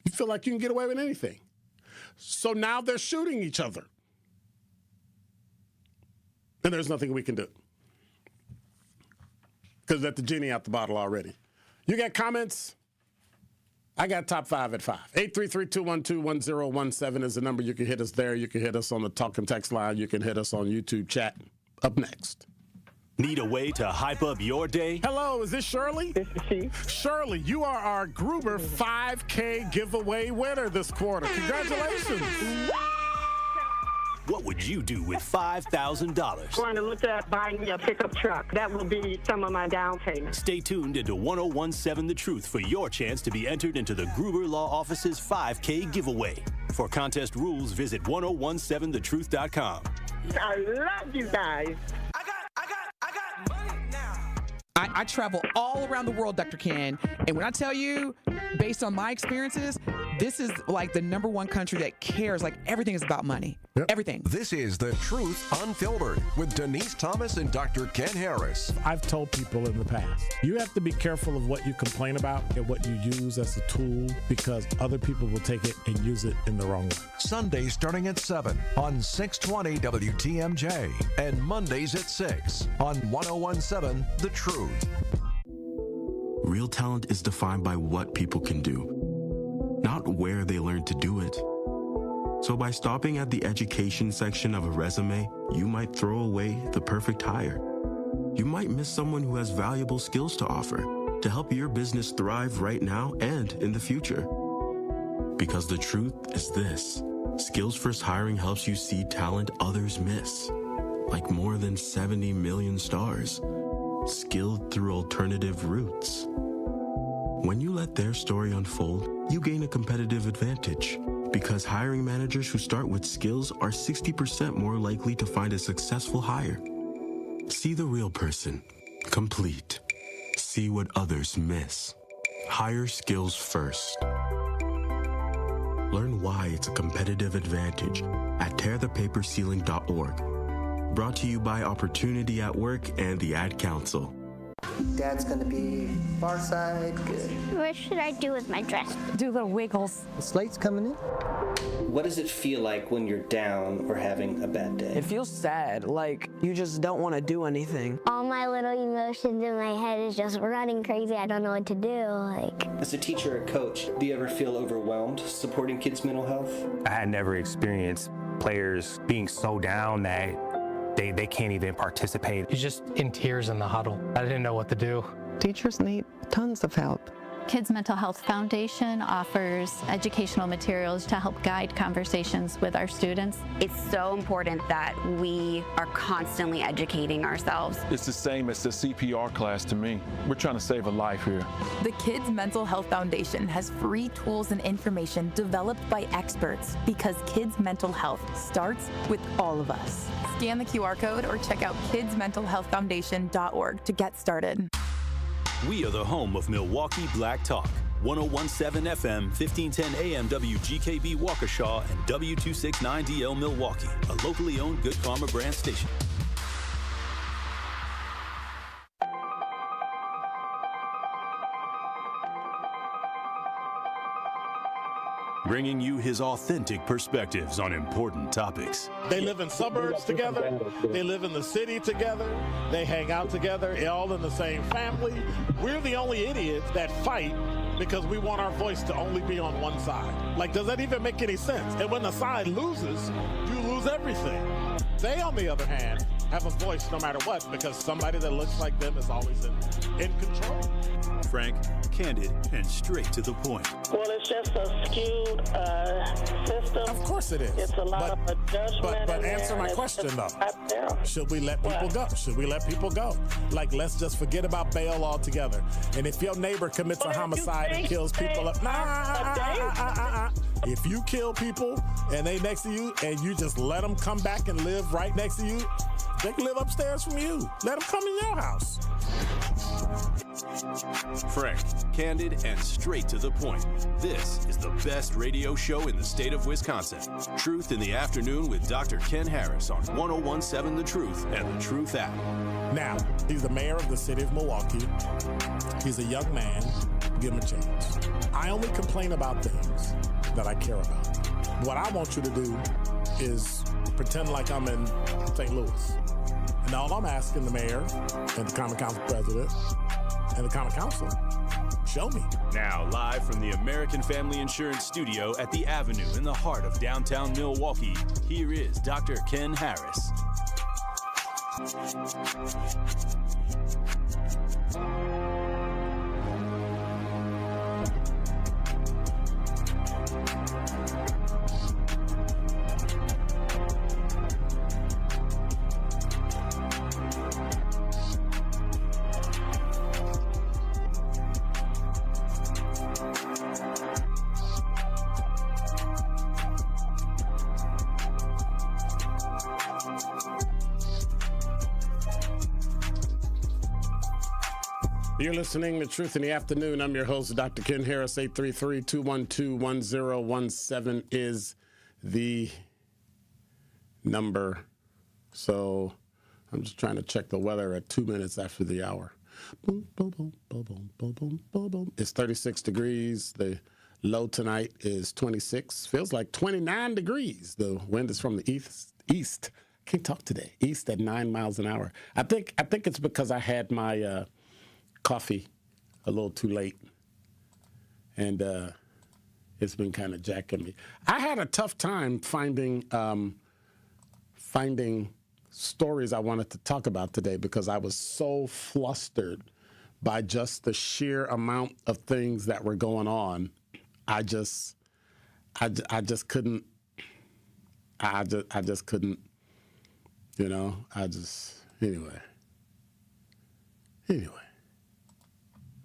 Speaker 5: you feel like you can get away with anything. So now they're shooting each other. And there's nothing we can do. Because let the genie out the bottle already. You got comments? I got top 5 at 5. 833-212-1017 is the number. You can hit us there. You can hit us on the talk and text line. You can hit us on YouTube chat. Up next.
Speaker 4: Need a way to hype up your day?
Speaker 5: Hello, is this Shirley?
Speaker 9: This is she.
Speaker 5: Shirley, you are our Gruber 5K giveaway winner this quarter. Congratulations.
Speaker 4: What would you do with $5,000?
Speaker 9: Going to look at buying me a pickup truck. That will be some of my down payment.
Speaker 4: Stay tuned into 1017 The Truth for your chance to be entered into the Gruber Law Office's 5K giveaway. For contest rules, visit 1017thetruth.com.
Speaker 9: I love you guys.
Speaker 10: I travel all around the world, Dr. Ken, and when I tell you, based on my experiences, this is like the #1 country that cares. Like everything is about money. Yep. Everything.
Speaker 11: This is The Truth Unfiltered with Denise Thomas and Dr. Ken Harris.
Speaker 5: I've told people in the past, you have to be careful of what you complain about and what you use as a tool because other people will take it and use it in the wrong way.
Speaker 11: Sundays starting at 7 on 620 WTMJ and Mondays at 6 on 1017 The Truth.
Speaker 12: Real talent is defined by what people can do, not where they learn to do it. So by stopping at the education section of a resume, you might throw away the perfect hire. You might miss someone who has valuable skills to offer to help your business thrive right now and in the future. Because the truth is this: Skills First Hiring helps you see talent others miss, like more than 70 million stars, skilled through alternative routes. When you let their story unfold, you gain a competitive advantage because hiring managers who start with skills are 60% more likely to find a successful hire. See the real person, complete. See what others miss. Hire skills first. Learn why it's a competitive advantage at tearthepaperceiling.org. Brought to you by Opportunity at Work and the Ad Council.
Speaker 13: Dad's going to be far side, good.
Speaker 14: What should I do with my dress?
Speaker 13: Do little wiggles. The slate's coming in.
Speaker 15: What does it feel like when you're down or having a bad day?
Speaker 16: It feels sad, like you just don't want to do anything.
Speaker 14: All my little emotions in my head is just running crazy. I don't know what to do.
Speaker 15: As a teacher or coach, do you ever feel overwhelmed supporting kids' mental health?
Speaker 17: I had never experienced players being so down that they can't even participate.
Speaker 26: He's just in tears in the huddle. I didn't know what to do.
Speaker 13: Teachers need tons of help.
Speaker 27: Kids Mental Health Foundation offers educational materials to help guide conversations with our students.
Speaker 28: It's so important that we are constantly educating ourselves.
Speaker 29: It's the same as the CPR class to me. We're trying to save a life here.
Speaker 30: The Kids Mental Health Foundation has free tools and information developed by experts because kids' mental health starts with all of us. Scan the QR code or check out kidsmentalhealthfoundation.org to get started.
Speaker 4: We are the home of Milwaukee Black Talk. 1017 FM, 1510 AM WGKB Waukesha and W269DL Milwaukee, a locally owned Good Karma brand station. Bringing you his authentic perspectives on important topics.
Speaker 3: They live in suburbs together. They live in the city together. They hang out together, all in the same family. We're the only idiots that fight because we want our voice to only be on one side. Does that even make any sense? And when the side loses, you lose everything. They, on the other hand, have a voice no matter what because somebody that looks like them is always in control.
Speaker 4: Frank, candid, and straight to the point.
Speaker 31: Well, it's just a skewed system.
Speaker 3: Of course it is.
Speaker 31: It's a lot of judgment.
Speaker 3: But answer my question, though. Should we let people go? Should we let people go? Let's just forget about bail altogether. And if your neighbor commits a homicide and kills people, if you kill people and they next to you and you just let them come back and live right next to you, they can live upstairs from you. Let them come in your house.
Speaker 4: Frank, candid, and straight to the point. This is the best radio show in the state of Wisconsin. Truth in the Afternoon with Dr. Ken Harris on 1017 The Truth and The Truth app.
Speaker 3: Now, he's the mayor of the city of Milwaukee. He's a young man. Give him a chance. I only complain about things that I care about. What I want you to do is pretend like I'm in St. Louis. And all I'm asking the mayor and the Common Council president and the Common Council, show me.
Speaker 4: Now, live from the American Family Insurance Studio at the Avenue in the heart of downtown Milwaukee, here is Dr. Ken Harris.
Speaker 5: You're listening to Truth in the Afternoon. I'm your host, Dr. Ken Harris. 833-212-1017 is the number. So I'm just trying to check the weather at 2 minutes after the hour. Boom, boom, boom, boom, boom, boom, boom, boom, boom. It's 36 degrees. The low tonight is 26. Feels like 29 degrees. The wind is from the east. Can't talk today. East at 9 miles an hour. I think it's because I had my coffee a little too late, and it's been kind of jacking me. I had a tough time finding stories I wanted to talk about today because I was so flustered by just the sheer amount of things that were going on. I just couldn't. I just couldn't. Anyway.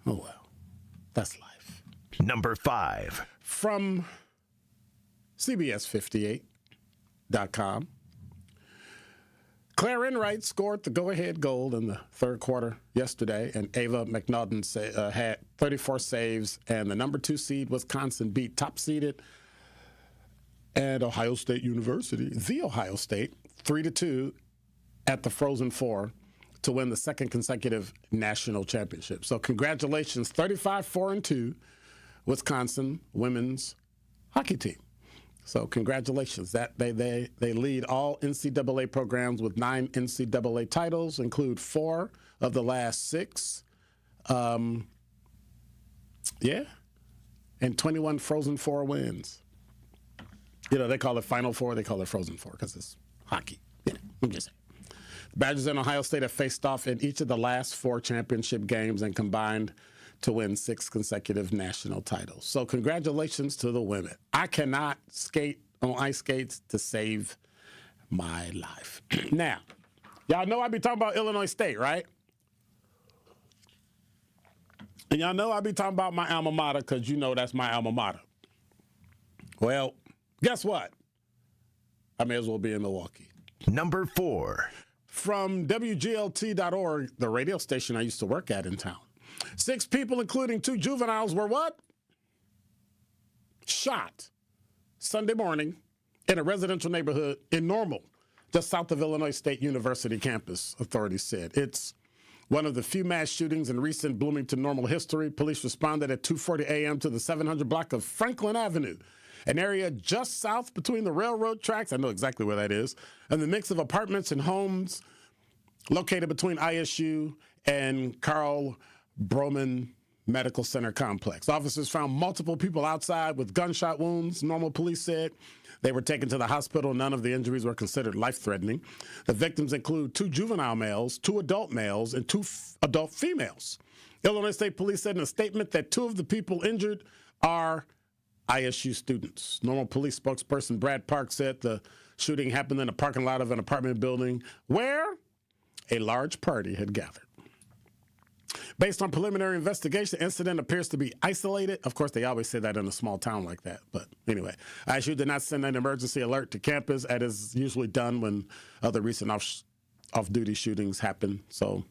Speaker 5: Oh, well, that's life.
Speaker 11: Number 5.
Speaker 5: From CBS58.com, Claire Enright scored the go-ahead goal in the third quarter yesterday, and Ava McNaughton had 34 saves, and the number 2 seed, Wisconsin, beat top-seeded at Ohio State University, the Ohio State, 3-2 at the Frozen Four to win the second consecutive national championship. So congratulations, 35-4-2, Wisconsin women's hockey team. So congratulations. That they lead all NCAA programs with 9 NCAA titles, include 4 of the last 6. And 21 Frozen Four wins. You know, they call it Final Four. They call it Frozen Four because it's hockey. I'm just saying. The Badgers and Ohio State have faced off in each of the last 4 championship games and combined to win 6 consecutive national titles. So congratulations to the women. I cannot skate on ice skates to save my life. Now, y'all know I be talking about Illinois State, right? And y'all know I be talking about my alma mater because you know that's my alma mater. Well, guess what? I may as well be in Milwaukee.
Speaker 11: Number 4.
Speaker 5: From WGLT.org, the radio station I used to work at in town. 6 people, including 2 juveniles, were what? Shot Sunday morning in a residential neighborhood in Normal, just south of Illinois State University campus, authorities said. It's one of the few mass shootings in recent Bloomington Normal history. Police responded at 2:40 a.m. to the 700 block of Franklin Avenue, an area just south between the railroad tracks, I know exactly where that is, and the mix of apartments and homes located between ISU and Carl Broman Medical Center complex. Officers found multiple people outside with gunshot wounds. Normal police said they were taken to the hospital. None of the injuries were considered life-threatening. The victims include 2 juvenile males, 2 adult males, and 2 adult females. Illinois State Police said in a statement that 2 of the people injured are ISU students. Normal police spokesperson Brad Park said the shooting happened in a parking lot of an apartment building where a large party had gathered. Based on preliminary investigation, the incident appears to be isolated. Of course, they always say that in a small town like that. But anyway, ISU did not send an emergency alert to campus, as is usually done when other recent off-duty shootings happen. So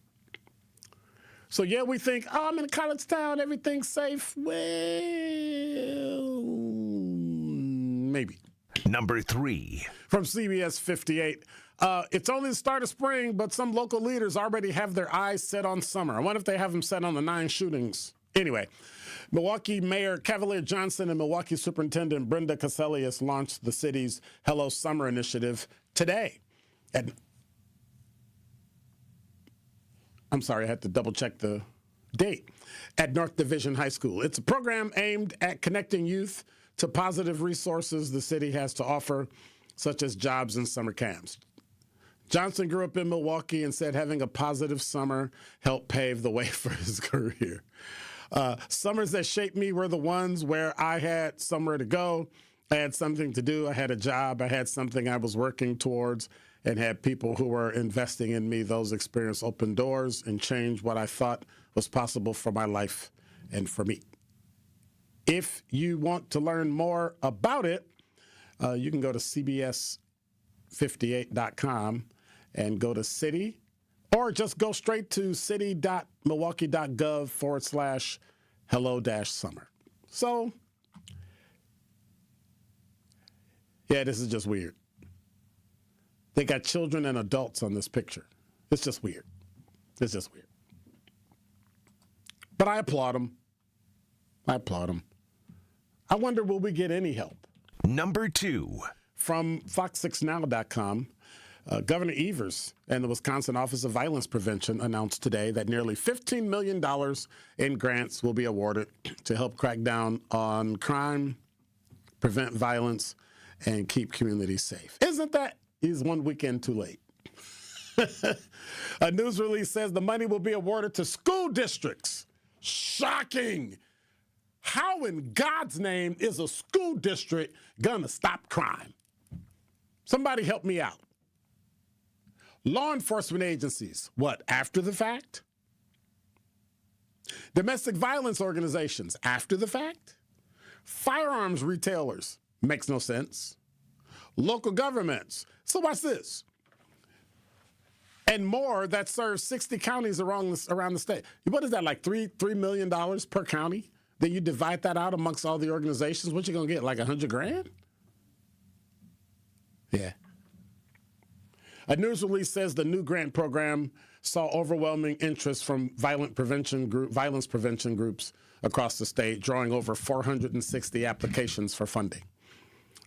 Speaker 5: yeah, we think, oh, I'm in a college town, everything's safe. Well, maybe.
Speaker 11: Number 3.
Speaker 5: From CBS 58. It's only the start of spring, but some local leaders already have their eyes set on summer. I wonder if they have them set on the 9 shootings. Anyway, Milwaukee Mayor Cavalier Johnson and Milwaukee Superintendent Brenda Cassellius launched the city's Hello Summer initiative today. I'm sorry, I had to double check the date. At North Division High School. It's a program aimed at connecting youth to positive resources the city has to offer, such as jobs and summer camps. Johnson grew up in Milwaukee and said having a positive summer helped pave the way for his career. Summers that shaped me were the ones where I had somewhere to go, I had something to do, I had a job, I had something I was working towards, and had people who were investing in me. Those experiences opened doors and changed what I thought was possible for my life and for me. If you want to learn more about it, you can go to cbs58.com and go to city, or just go straight to city.milwaukee.gov/hello-summer. So, yeah, this is just weird. They got children and adults on this picture. It's just weird. It's just weird. But I applaud them. I wonder, will we get any help?
Speaker 11: Number 2.
Speaker 5: From fox6now.com, Governor Evers and the Wisconsin Office of Violence Prevention announced today that nearly $15 million in grants will be awarded to help crack down on crime, prevent violence, and keep communities safe. Isn't that one weekend too late? A news release says the money will be awarded to school districts. Shocking! How in God's name is a school district gonna stop crime? Somebody help me out. Law enforcement agencies, what, after the fact? Domestic violence organizations, after the fact? Firearms retailers, makes no sense. Local governments, so watch this. And more that serve 60 counties around the state. What is that, like $3 million per county? Then you divide that out amongst all the organizations. What you gonna get, like $100,000? Yeah. A news release says the new grant program saw overwhelming interest from violence prevention groups across the state, drawing over 460 applications for funding.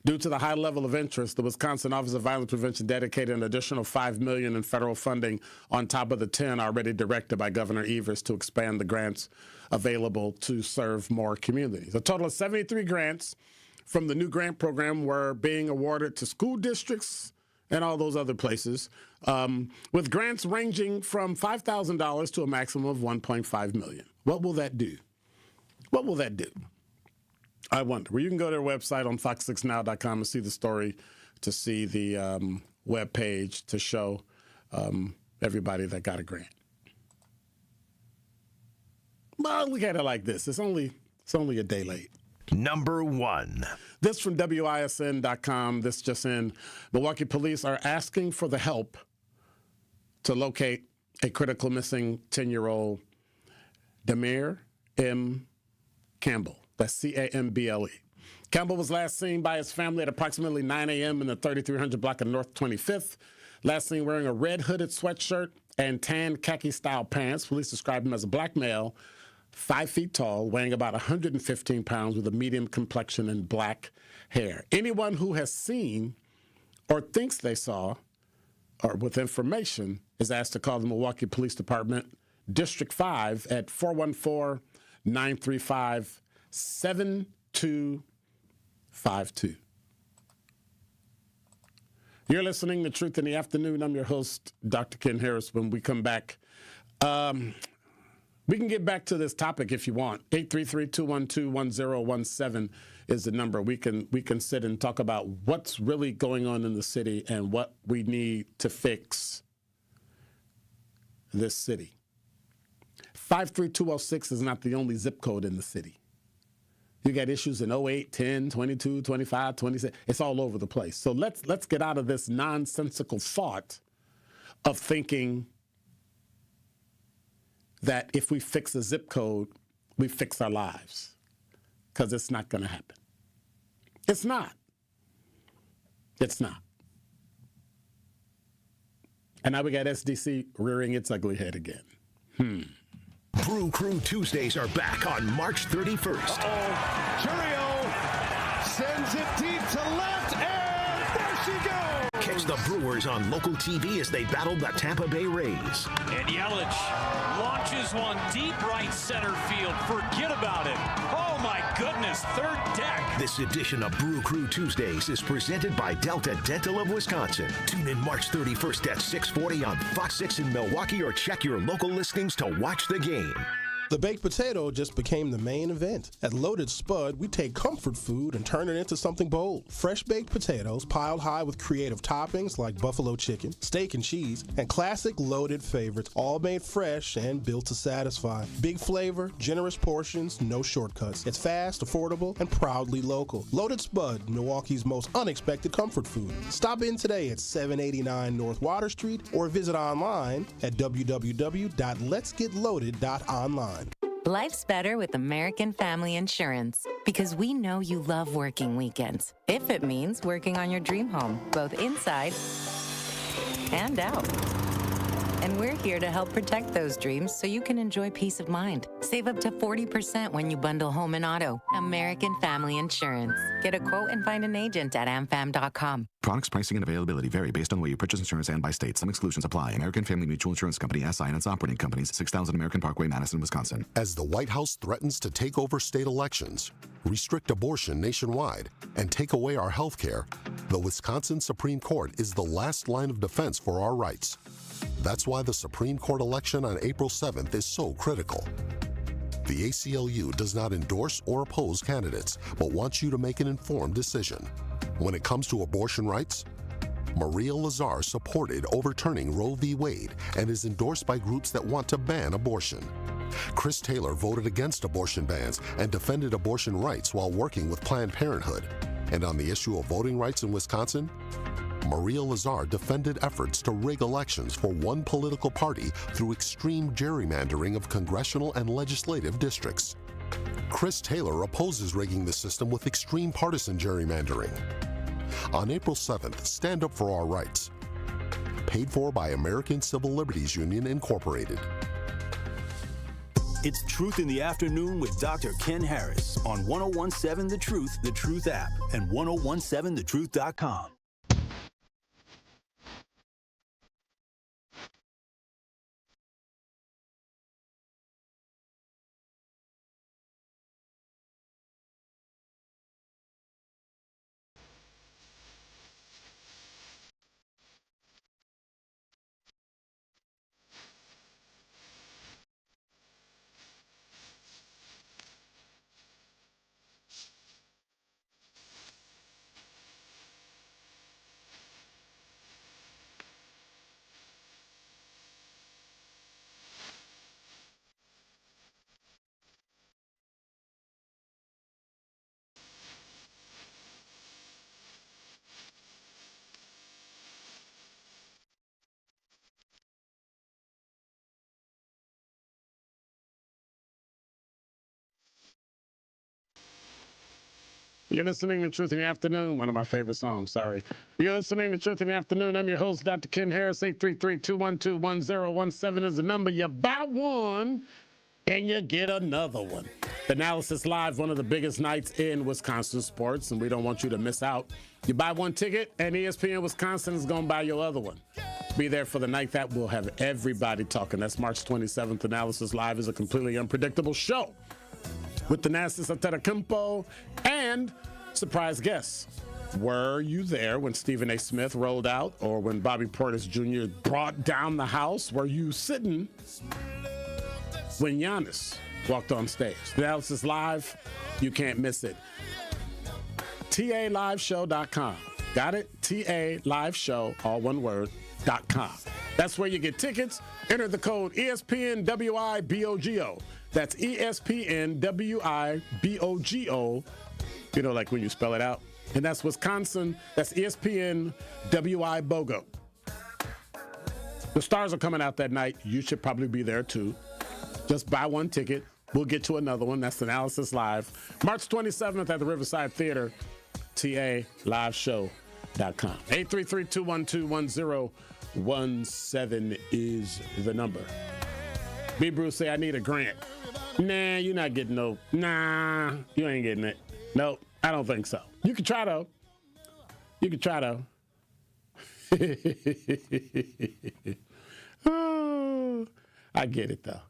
Speaker 5: Due to the high level of interest, the Wisconsin Office of Violence Prevention dedicated an additional $5 million in federal funding on top of the 10 already directed by Governor Evers to expand the grants available to serve more communities. A total of 73 grants from the new grant program were being awarded to school districts and all those other places, with grants ranging from $5,000 to a maximum of $1.5 million. What will that do? What will that do? I wonder. Well, you can go to their website on fox6now.com and see the story, to see the web page to show everybody that got a grant. Well, look at it like this. It's only a day late.
Speaker 11: Number 1.
Speaker 5: This from WISN.com. This just in. Milwaukee police are asking for the help to locate a critical missing 10-year-old Demir M. Campbell. That's Camble. Campbell was last seen by his family at approximately 9 a.m. in the 3300 block of North 25th. Last seen wearing a red hooded sweatshirt and tan khaki-style pants. Police described him as a black male, 5 feet tall, weighing about 115 pounds, with a medium complexion and black hair. Anyone who has seen or thinks they saw, or with information, is asked to call the Milwaukee Police Department, District 5, at 414-935-7252. You're listening to Truth in the Afternoon. I'm your host, Dr. Ken Harris. When we come back, we can get back to this topic if you want. 833-212-1017 is the number. We can sit and talk about what's really going on in the city and what we need to fix this city. 53206 is not the only zip code in the city. You got issues in 08, 10, 22, 25, 26. It's all over the place. So let's get out of this nonsensical thought of thinking that if we fix a zip code, we fix our lives. Because it's not going to happen. It's not. It's not. And now we got SDC rearing its ugly head again.
Speaker 1: Brew Crew Tuesdays are back on March 31st.
Speaker 2: Curio sends it deep to left, and there she goes.
Speaker 1: Catch the Brewers on local TV as they battle the Tampa Bay Rays.
Speaker 6: And Yelich launches one deep right center field. Forget about it. Oh, my goodness, third deck.
Speaker 1: This edition of Brew Crew Tuesdays is presented by Delta Dental of Wisconsin. Tune in March 31st at 6:40 on Fox 6 in Milwaukee, or check your local listings to watch the game.
Speaker 8: The baked potato just became the main event. At Loaded Spud, we take comfort food and turn it into something bold. Fresh baked potatoes piled high with creative toppings like buffalo chicken, steak and cheese, and classic loaded favorites, all made fresh and built to satisfy. Big flavor, generous portions, no shortcuts. It's fast, affordable, and proudly local. Loaded Spud, Milwaukee's most unexpected comfort food. Stop in today at 789 North Water Street or visit online at www.letsgetloaded.online.
Speaker 18: Life's better with American Family Insurance, because we know you love working weekends. If it means working on your dream home, both inside and out. And we're here to help protect those dreams so you can enjoy peace of mind. Save up to 40% when you bundle home and auto. American Family Insurance. Get a quote and find an agent at amfam.com.
Speaker 19: Products, pricing, and availability vary based on where you purchase insurance and by state. Some exclusions apply. American Family Mutual Insurance Company, SI, and its operating companies, 6000 American Parkway, Madison, Wisconsin.
Speaker 20: As the White House threatens to take over state elections, restrict abortion nationwide, and take away our health care, the Wisconsin Supreme Court is the last line of defense for our rights. That's why the Supreme Court election on April 7th is so critical. The ACLU does not endorse or oppose candidates, but wants you to make an informed decision. When it comes to abortion rights, Maria Lazar supported overturning Roe v. Wade and is endorsed by groups that want to ban abortion. Chris Taylor voted against abortion bans and defended abortion rights while working with Planned Parenthood. And on the issue of voting rights in Wisconsin, Maria Lazar defended efforts to rig elections for one political party through extreme gerrymandering of congressional and legislative districts. Chris Taylor opposes rigging the system with extreme partisan gerrymandering. On April 7th, stand up for our rights. Paid for by American Civil Liberties Union, Incorporated.
Speaker 4: It's Truth in the Afternoon with Dr. Ken Harris on 1017 The Truth app, and 1017thetruth.com.
Speaker 5: You're listening to Truth in the Afternoon, one of my favorite songs, sorry. You're listening to Truth in the Afternoon. I'm your host, Dr. Ken Harris. 833-212-1017 is the number. You buy one, and you get another one. The Analysis Live, one of the biggest nights in Wisconsin sports, and we don't want you to miss out. You buy one ticket, and ESPN Wisconsin is going to buy your other one. Be there for the night that will have everybody talking. That's March 27th. Analysis Live is a completely unpredictable show with the Thanasis Antetokounmpo and surprise guests. Were you there when Stephen A. Smith rolled out, or when Bobby Portis Jr. brought down the house? Were you sitting when Giannis walked on stage? The Analysis Live, you can't miss it. TALiveshow.com. Got it? TALiveshow, all one word, .com. That's where you get tickets. Enter the code ESPNWIBOGO. That's ESPNWIBOGO. You know, like when you spell it out. And that's Wisconsin. That's ESPNWIBOGO. The Stars are coming out that night. You should probably be there too. Just buy one ticket. We'll get you another one. That's Analysis Live. March 27th at the Riverside Theater. TALiveshow.com. 833-212-1017 is the number. B. Bruce say, I need a grant. Nah, you're not getting no. Nah, you ain't getting it. Nope, I don't think so. You can try though. Oh, I get it though.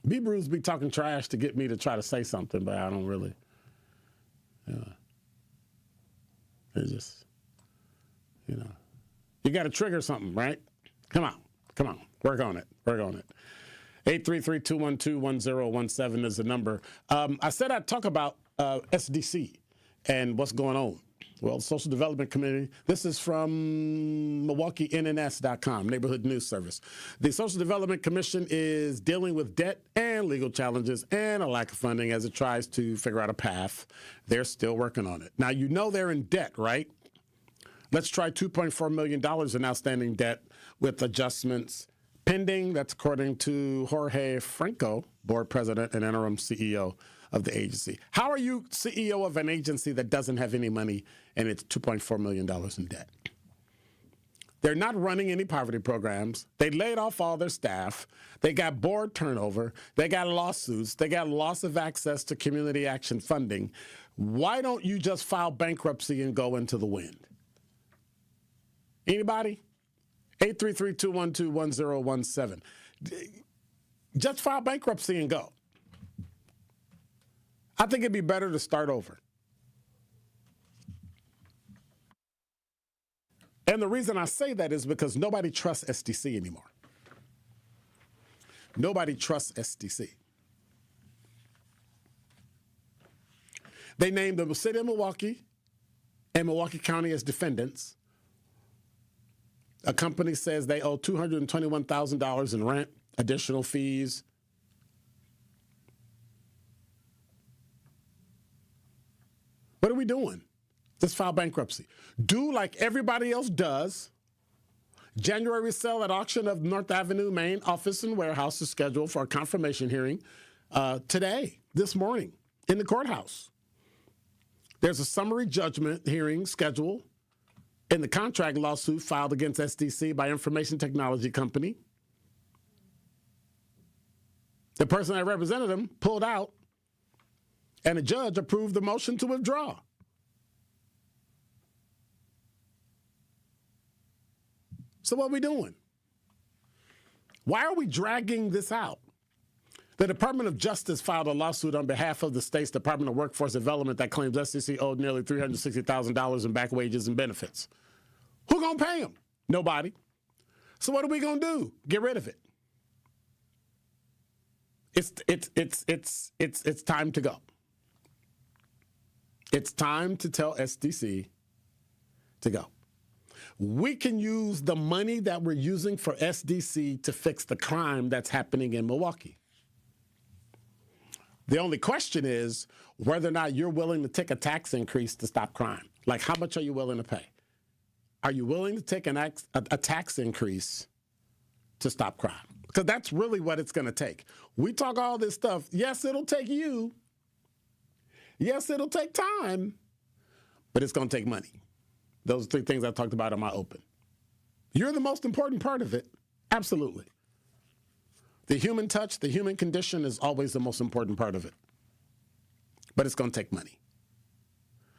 Speaker 5: B. Bruce be talking trash to get me to try to say something, but I don't really. It's just, you got to trigger something, right? Come on. Work on it. 833-212-1017 is the number. I said I'd talk about SDC and what's going on. Well, the Social Development Committee, this is from MilwaukeeNNS.com, Neighborhood News Service. The Social Development Commission is dealing with debt and legal challenges and a lack of funding as it tries to figure out a path. They're still working on it. Now, you know they're in debt, right? Let's try $2.4 million in outstanding debt with adjustments pending. That's according to Jorge Franco, board president and interim CEO of the agency. How are you CEO of an agency that doesn't have any money and it's $2.4 million in debt? They're not running any poverty programs. They laid off all their staff. They got board turnover. They got lawsuits. They got loss of access to community action funding. Why don't you just file bankruptcy and go into the wind? Anybody? 833-212-1017. Just file bankruptcy and go. I think it'd be better to start over. And the reason I say that is because nobody trusts SDC anymore. Nobody trusts SDC. They named the city of Milwaukee and Milwaukee County as defendants. A company says they owe $221,000 in rent, additional fees. What are we doing? Just file bankruptcy. Do like everybody else does. January sale at auction of North Avenue main office and warehouse is scheduled for a confirmation hearing today, this morning, in the courthouse. There's a summary judgment hearing scheduled in the contract lawsuit filed against SDC by information technology company. The person that represented him pulled out, and a judge approved the motion to withdraw. So what are we doing? Why are we dragging this out? The Department of Justice filed a lawsuit on behalf of the state's Department of Workforce Development that claims SDC owed nearly $360,000 in back wages and benefits. Who gonna pay him? Nobody. So what are we gonna do? Get rid of it. It's time to go. It's time to tell SDC to go. We can use the money that we're using for SDC to fix the crime that's happening in Milwaukee. The only question is whether or not you're willing to take a tax increase to stop crime. Like, how much are you willing to pay? Are you willing to take a tax increase to stop crime? Because that's really what it's going to take. We talk all this stuff. Yes, it'll take you. Yes, it'll take time, but it's going to take money. Those are three things I talked about in my open. You're the most important part of it. Absolutely. The human touch, the human condition is always the most important part of it. But it's going to take money.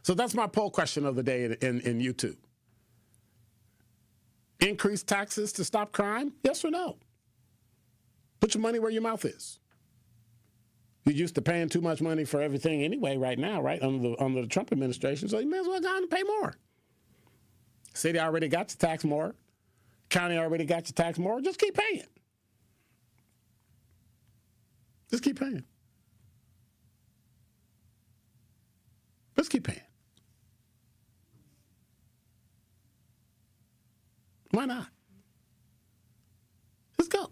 Speaker 5: So that's my poll question of the day in YouTube. Increase taxes to stop crime? Yes or no? Put your money where your mouth is. You're used to paying too much money for everything anyway right now, right, under the Trump administration, so you may as well go on and pay more. City already got you tax more. County already got you tax more. Just keep paying. Just keep paying. Just keep paying. Why not? Let's go.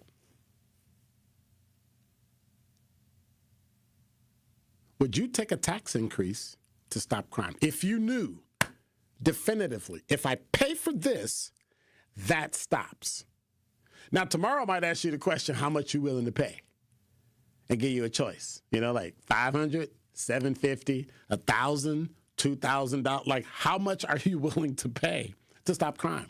Speaker 5: Would you take a tax increase to stop crime? If you knew definitively, if I pay for this, that stops. Now, tomorrow I might ask you the question, how much you willing to pay? And give you a choice. You know, like $500, $750, $1,000, $2,000. Like, how much are you willing to pay to stop crime?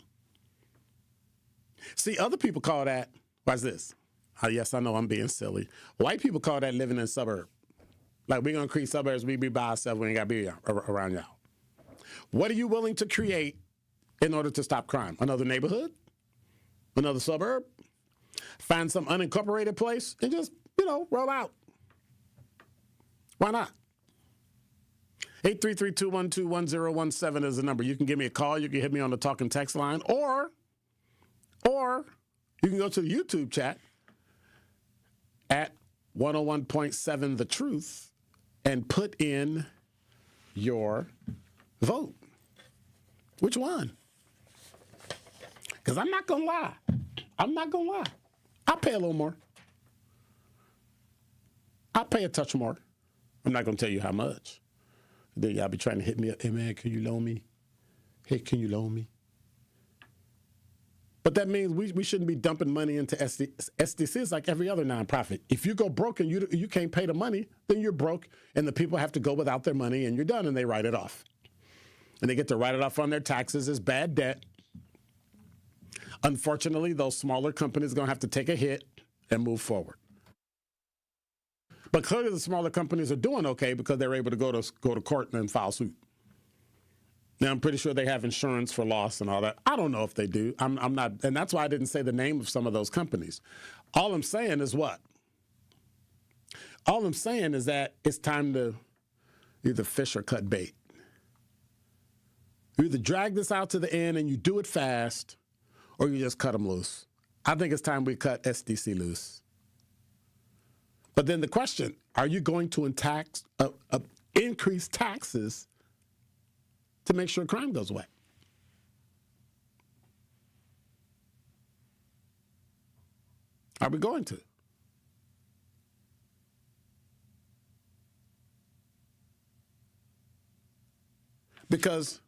Speaker 5: See, other people call that, what's this? Oh, yes, I know I'm being silly. White people call that living in a suburb. Like, we're going to create suburbs, we be by ourselves, we ain't got to be around y'all. What are you willing to create in order to stop crime? Another neighborhood? Another suburb? Find some unincorporated place and just, roll out. Why not? 833-212-1017 is the number. You can give me a call. You can hit me on the talk and text line. Or you can go to the YouTube chat at 101.7 The Truth and put in your vote. Which one? Because I'm not going to lie. I'll pay a little more. I'll pay a touch more. I'm not going to tell you how much. Then y'all be trying to hit me up. Hey, man, can you loan me? Hey, can you loan me? But that means we shouldn't be dumping money into SDC. It's like every other nonprofit. If you go broke and you can't pay the money, then you're broke, and the people have to go without their money, and you're done, and they write it off. And they get to write it off on their taxes as bad debt. Unfortunately, those smaller companies are going to have to take a hit and move forward. But clearly the smaller companies are doing okay because they're able to go to court and file suit. Now, I'm pretty sure they have insurance for loss and all that. I don't know if they do. I'm not, and that's why I didn't say the name of some of those companies. All I'm saying is what? All I'm saying is that it's time to either fish or cut bait. You either drag this out to the end and you do it fast, or you just cut them loose. I think it's time we cut SDC loose. But then the question, are you going to increase taxes to make sure crime goes away? Are we going to? Because,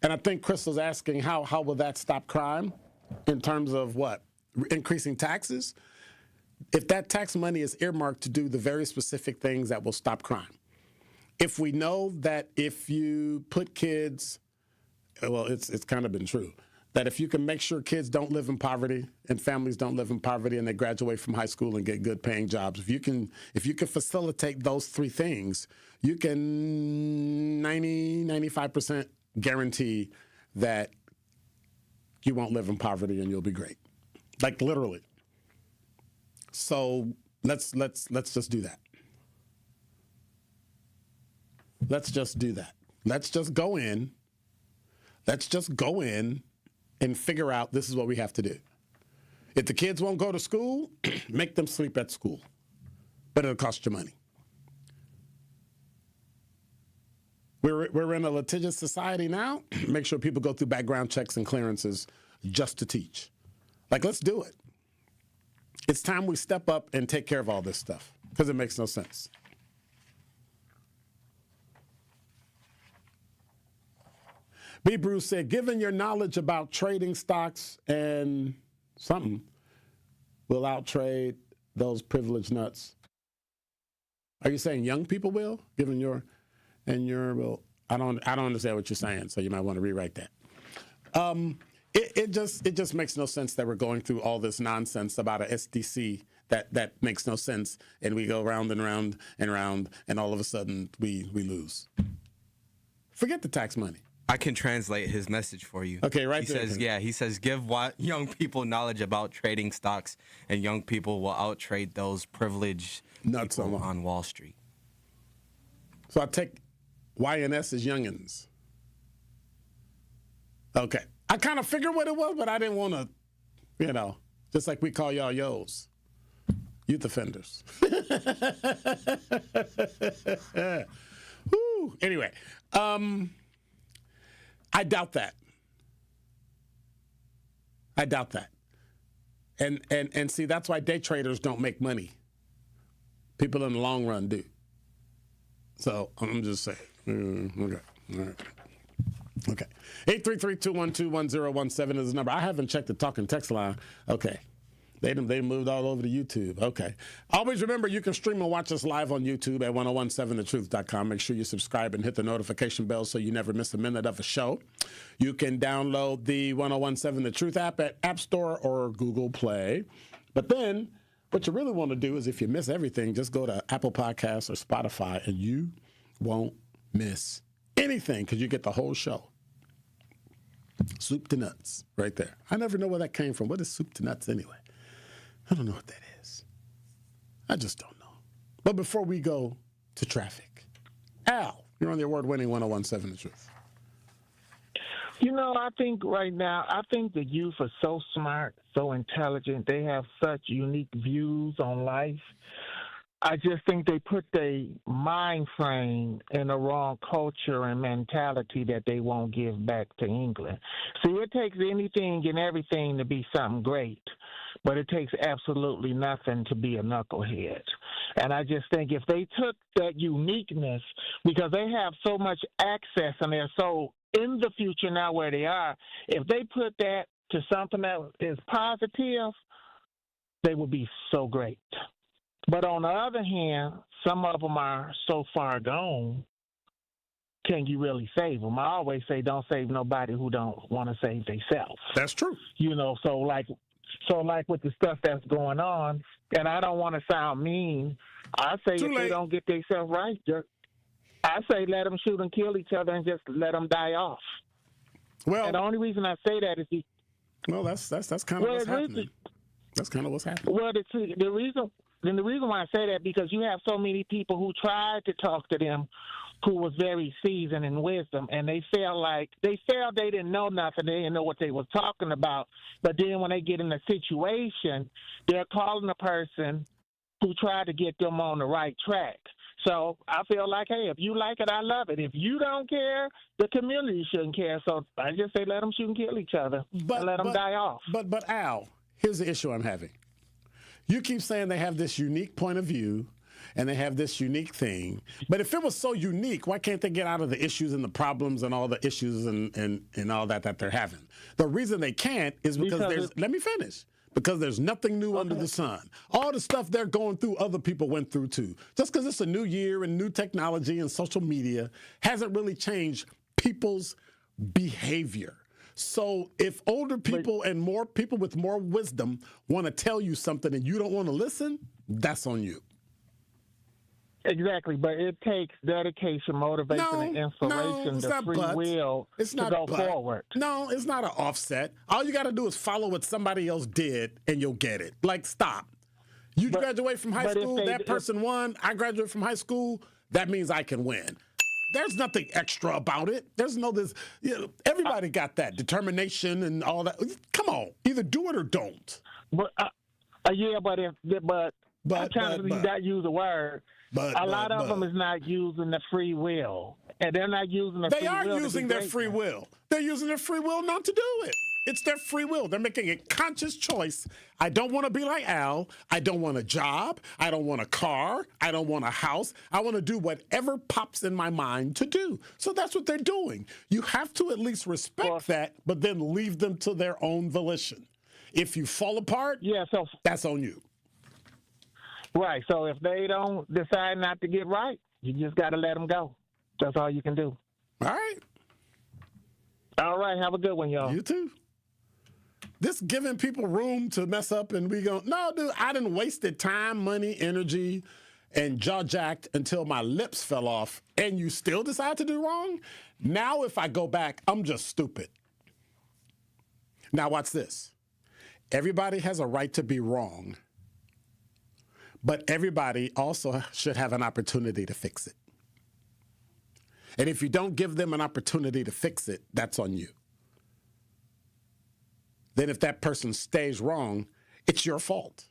Speaker 5: and I think Crystal's asking, how will that stop crime in terms of what? Increasing taxes? If that tax money is earmarked to do the very specific things that will stop crime. If we know that if you put kids well, it's kind of been true. That if you can make sure kids don't live in poverty and families don't live in poverty and they graduate from high school and get good paying jobs, if you can facilitate those three things, you can 95% guarantee that you won't live in poverty and you'll be great. Like literally. So let's just do that. Let's just do that. Let's just go in and figure out this is what we have to do. If the kids won't go to school, make them sleep at school. But it'll cost you money. We're in a litigious society now. Make sure people go through background checks and clearances just to teach. Like, let's do it. It's time we step up and take care of all this stuff because it makes no sense. B. Bruce said, given your knowledge about trading stocks and something, will outtrade those privileged nuts. Are you saying young people will? Given your well, I don't understand what you're saying, so you might want to rewrite that. It just makes no sense that we're going through all this nonsense about a SDC that makes no sense, and we go round and round and round, and all of a sudden we lose. Forget the tax money.
Speaker 7: I can translate his message for you.
Speaker 5: Okay, right
Speaker 7: there. He says, give young people knowledge about trading stocks, and young people will outtrade those privileged
Speaker 5: nuts
Speaker 7: people on Wall Street.
Speaker 5: So I take YNS as youngins. Okay. I kind of figured what it was, but I didn't want to, just like we call y'all yos, youth offenders. Woo. Anyway, I doubt that. And see, that's why day traders don't make money. People in the long run do. So I'm just saying. Okay. All right. Okay. 833-212-1017 is the number. I haven't checked the talking text line. Okay. They moved all over to YouTube. Okay. Always remember, you can stream and watch us live on YouTube at 1017thetruth.com. Make sure you subscribe and hit the notification bell so you never miss a minute of a show. You can download the 1017 The Truth app at App Store or Google Play. But then what you really want to do is, if you miss everything, just go to Apple Podcasts or Spotify and you won't miss anything because you get the whole show. Soup to nuts right there. I never know where that came from. What is soup to nuts anyway? I don't know what that is. I just don't know. But before we go to traffic, Al, you're on the award-winning 1017 The Truth.
Speaker 9: I think right now, the youth are so smart, so intelligent. They have such unique views on life. I just think they put their mind frame in the wrong culture and mentality that they won't give back to England. See, it takes anything and everything to be something great, but it takes absolutely nothing to be a knucklehead. And I just think if they took that uniqueness, because they have so much access and they're so in the future now where they are, if they put that to something that is positive, they would be so great. But on the other hand, some of them are so far gone, can you really save them? I always say don't save nobody who don't want to save themselves.
Speaker 5: That's true.
Speaker 9: So like with the stuff that's going on, and I don't want to sound mean, I say if they don't get themselves right, I say let them shoot and kill each other and just let them die off. Well, and the only reason I say that is
Speaker 5: that's kind of what's happening. That's kind of what's happening.
Speaker 9: Well, the reason why I say that, because you have so many people who tried to talk to them who was very seasoned in wisdom, and they felt they didn't know nothing. They didn't know what they was talking about. But then when they get in a situation, they're calling the person who tried to get them on the right track. So I feel like, hey, if you like it, I love it. If you don't care, the community shouldn't care. So I just say let them shoot and kill each other and let them die off.
Speaker 5: But Al, here's the issue I'm having. You keep saying they have this unique point of view and they have this unique thing. But if it was so unique, why can't they get out of the issues and the problems and all the issues and all that they're having? The reason they can't is because let me finish. Because there's nothing new under the sun. All the stuff they're going through, other people went through too. Just because it's a new year and new technology and social media hasn't really changed people's behavior. So if older people and more people with more wisdom want to tell you something and you don't want to listen, that's on you.
Speaker 9: Exactly, but it takes dedication, motivation, and inspiration, the free will to go forward.
Speaker 5: No, it's not an offset. All you got to do is follow what somebody else did, and you'll get it. Like, stop. You graduate from high school, that person won. I graduate from high school, that means I can win. There's nothing extra about it. There's no this. Everybody got that determination and all that. Come on, either do it or don't.
Speaker 9: But sometimes you got to use a word. A lot of them is not using the free will, and they're not using the free will.
Speaker 5: They are using their free will. They're using their free will not to do it. It's their free will. They're making a conscious choice. I don't want to be like Al. I don't want a job. I don't want a car. I don't want a house. I want to do whatever pops in my mind to do. So that's what they're doing. You have to at least respect that, but then leave them to their own volition. If you fall apart, that's on you.
Speaker 9: Right. So if they don't decide not to get right, you just got to let them go. That's all you can do.
Speaker 5: All right.
Speaker 9: All right. Have a good one, y'all.
Speaker 5: You too. This giving people room to mess up and we go, no, dude, I done wasted time, money, energy, and jaw jacked until my lips fell off, and you still decide to do wrong? Now if I go back, I'm just stupid. Now watch this. Everybody has a right to be wrong, but everybody also should have an opportunity to fix it. And if you don't give them an opportunity to fix it, that's on you. Then if that person stays wrong, it's your fault.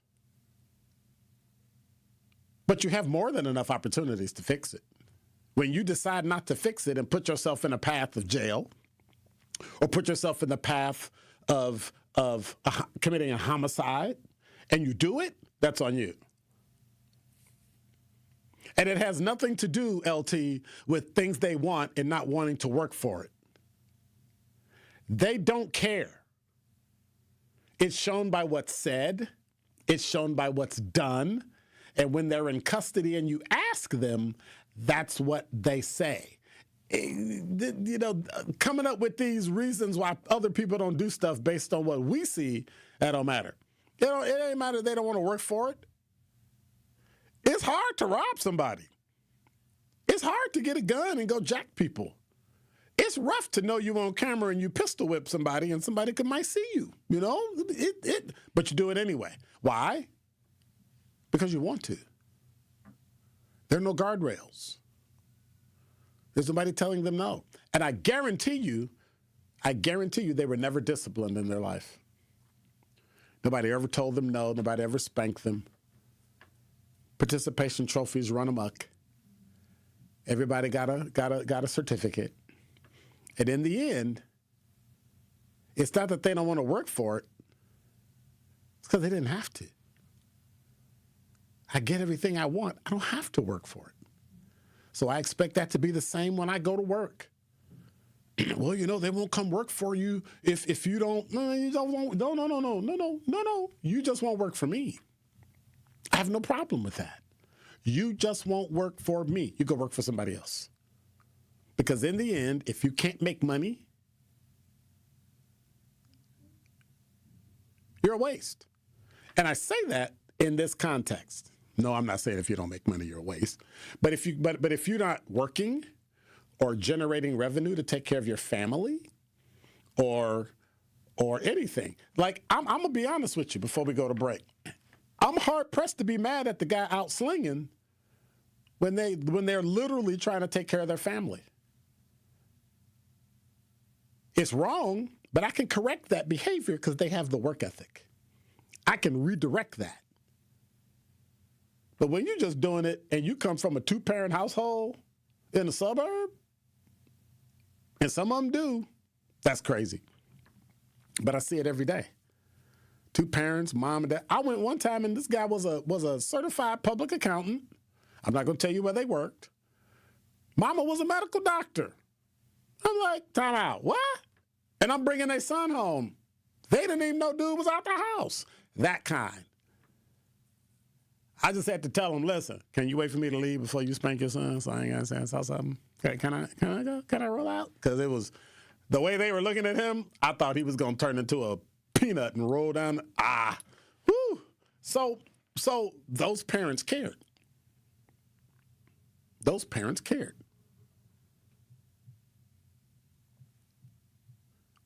Speaker 5: But you have more than enough opportunities to fix it. When you decide not to fix it and put yourself in a path of jail, or put yourself in the path of committing a homicide, and you do it, that's on you. And it has nothing to do, LT, with things they want and not wanting to work for it. They don't care. It's shown by what's said. It's shown by what's done. And when they're in custody and you ask them, that's what they say. You know, coming up with these reasons why other people don't do stuff based on what we see, that don't matter. It ain't matter they don't want to work for it. It's hard to rob somebody. It's hard to get a gun and go jack people. It's rough to know you on camera and you pistol whip somebody and somebody might see you, you know? But you do it anyway. Why? Because you want to. There are no guardrails. There's nobody telling them no. And I guarantee you they were never disciplined in their life. Nobody ever told them no. Nobody ever spanked them. Participation trophies run amok. Everybody got a certificate. And in the end, it's not that they don't want to work for it. It's because they didn't have to. I get everything I want. I don't have to work for it. So I expect that to be the same when I go to work. Well, you know, they won't come work for you if you don't. No, you don't want. No. You just won't work for me. I have no problem with that. You just won't work for me. You go work for somebody else. Because in the end, if you can't make money, you're a waste. And I say that in this context. No, I'm not saying if you don't make money, you're a waste. But if you're not working or generating revenue to take care of your family or anything, like I'm gonna be honest with you before we go to break. I'm hard pressed to be mad at the guy out slinging when they're literally trying to take care of their family. It's wrong, but I can correct that behavior because they have the work ethic. I can redirect that. But when you're just doing it and you come from a 2-parent household in a suburb, and some of them do, that's crazy. But I see it every day. 2 parents, mom and dad. I went one time and this guy was a certified public accountant. I'm not going to tell you where they worked. Mama was a medical doctor. I'm like, time out, what? And I'm bringing their son home. They didn't even know dude was out the house. That kind. I just had to tell him, listen, can you wait for me to leave before you spank your son? So I ain't got to say something. Can I go? Can I roll out? Because The way they were looking at him, I thought he was going to turn into a peanut and roll down. Whoo. So those parents cared. Those parents cared.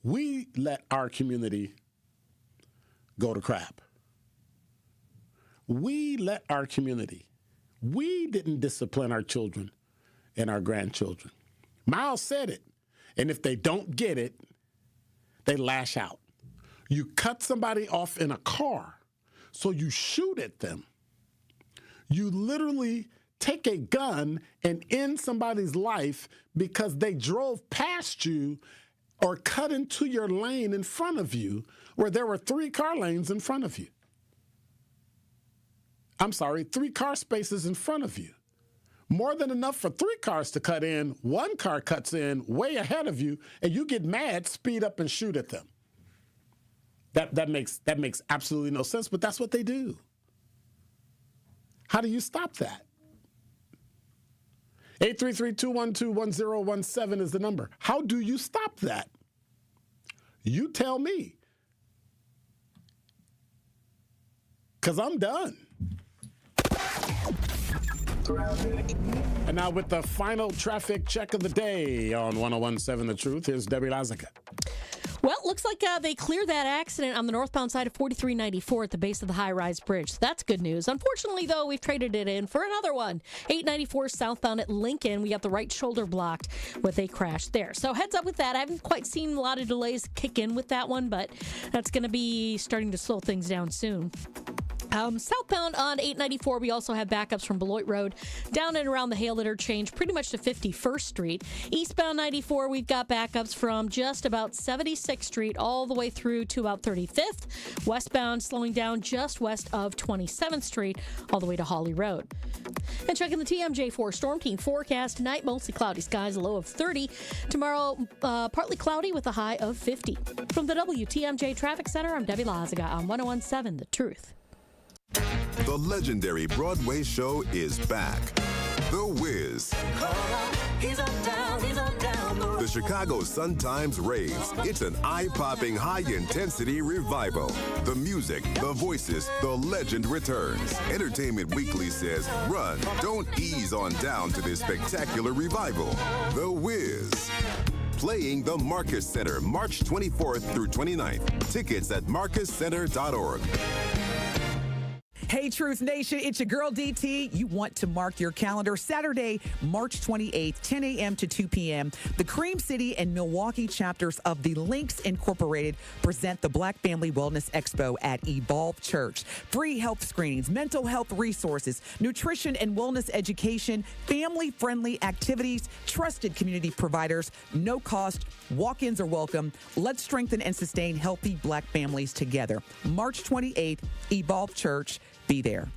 Speaker 5: We let our community go to crap. We let our community. We didn't discipline our children and our grandchildren. Miles said it. And if they don't get it, they lash out. You cut somebody off in a car, so you shoot at them. You literally take a gun and end somebody's life because they drove past you or cut into your lane in front of you where there were 3 car lanes in front of you. I'm sorry, 3 car spaces in front of you. More than enough for 3 cars to cut in. 1 car cuts in way ahead of you, and you get mad, speed up, and shoot at them. That makes absolutely no sense, but that's what they do. How do you stop that? 833-212-1017 is the number. How do you stop that? You tell me. Because I'm done. And now with the final traffic check of the day on 101.7 The Truth, here's Debbie Lazica.
Speaker 10: Well, looks like they cleared that accident on the northbound side of 4394 at the base of the high-rise bridge. So that's good news. Unfortunately, though, we've traded it in for another one. 894 southbound at Lincoln. We got the right shoulder blocked with a crash there. So heads up with that. I haven't quite seen a lot of delays kick in with that one, but that's going to be starting to slow things down soon. Southbound on 894, we also have backups from Beloit Road down and around the Hale interchange, pretty much to 51st Street. Eastbound 94, we've got backups from just about 76th Street all the way through to about 35th. Westbound slowing down just west of 27th Street all the way to Hawley Road. And checking the TMJ4 Storm Team forecast tonight, mostly cloudy skies, a low of 30. Tomorrow, partly cloudy with a high of 50. From the WTMJ Traffic Center, I'm Debbie Lazica on 101.7 The Truth.
Speaker 12: The legendary Broadway show is back. The Wiz. The Chicago Sun-Times raves. It's an eye-popping, high-intensity revival. The music, the voices, the legend returns. Entertainment Weekly says, run, don't ease on down to this spectacular revival. The Wiz. Playing the Marcus Center, March 24th through 29th. Tickets at marcuscenter.org.
Speaker 14: Hey, Truth Nation, it's your girl DT. You want to mark your calendar. Saturday, March 28th, 10 a.m. to 2 p.m. The Cream City and Milwaukee chapters of the Links Incorporated present the Black Family Wellness Expo at Evolve Church. Free health screenings, mental health resources, nutrition and wellness education, family-friendly activities, trusted community providers, no cost, walk-ins are welcome. Let's strengthen and sustain healthy Black families together. March 28th, Evolve Church. Be there.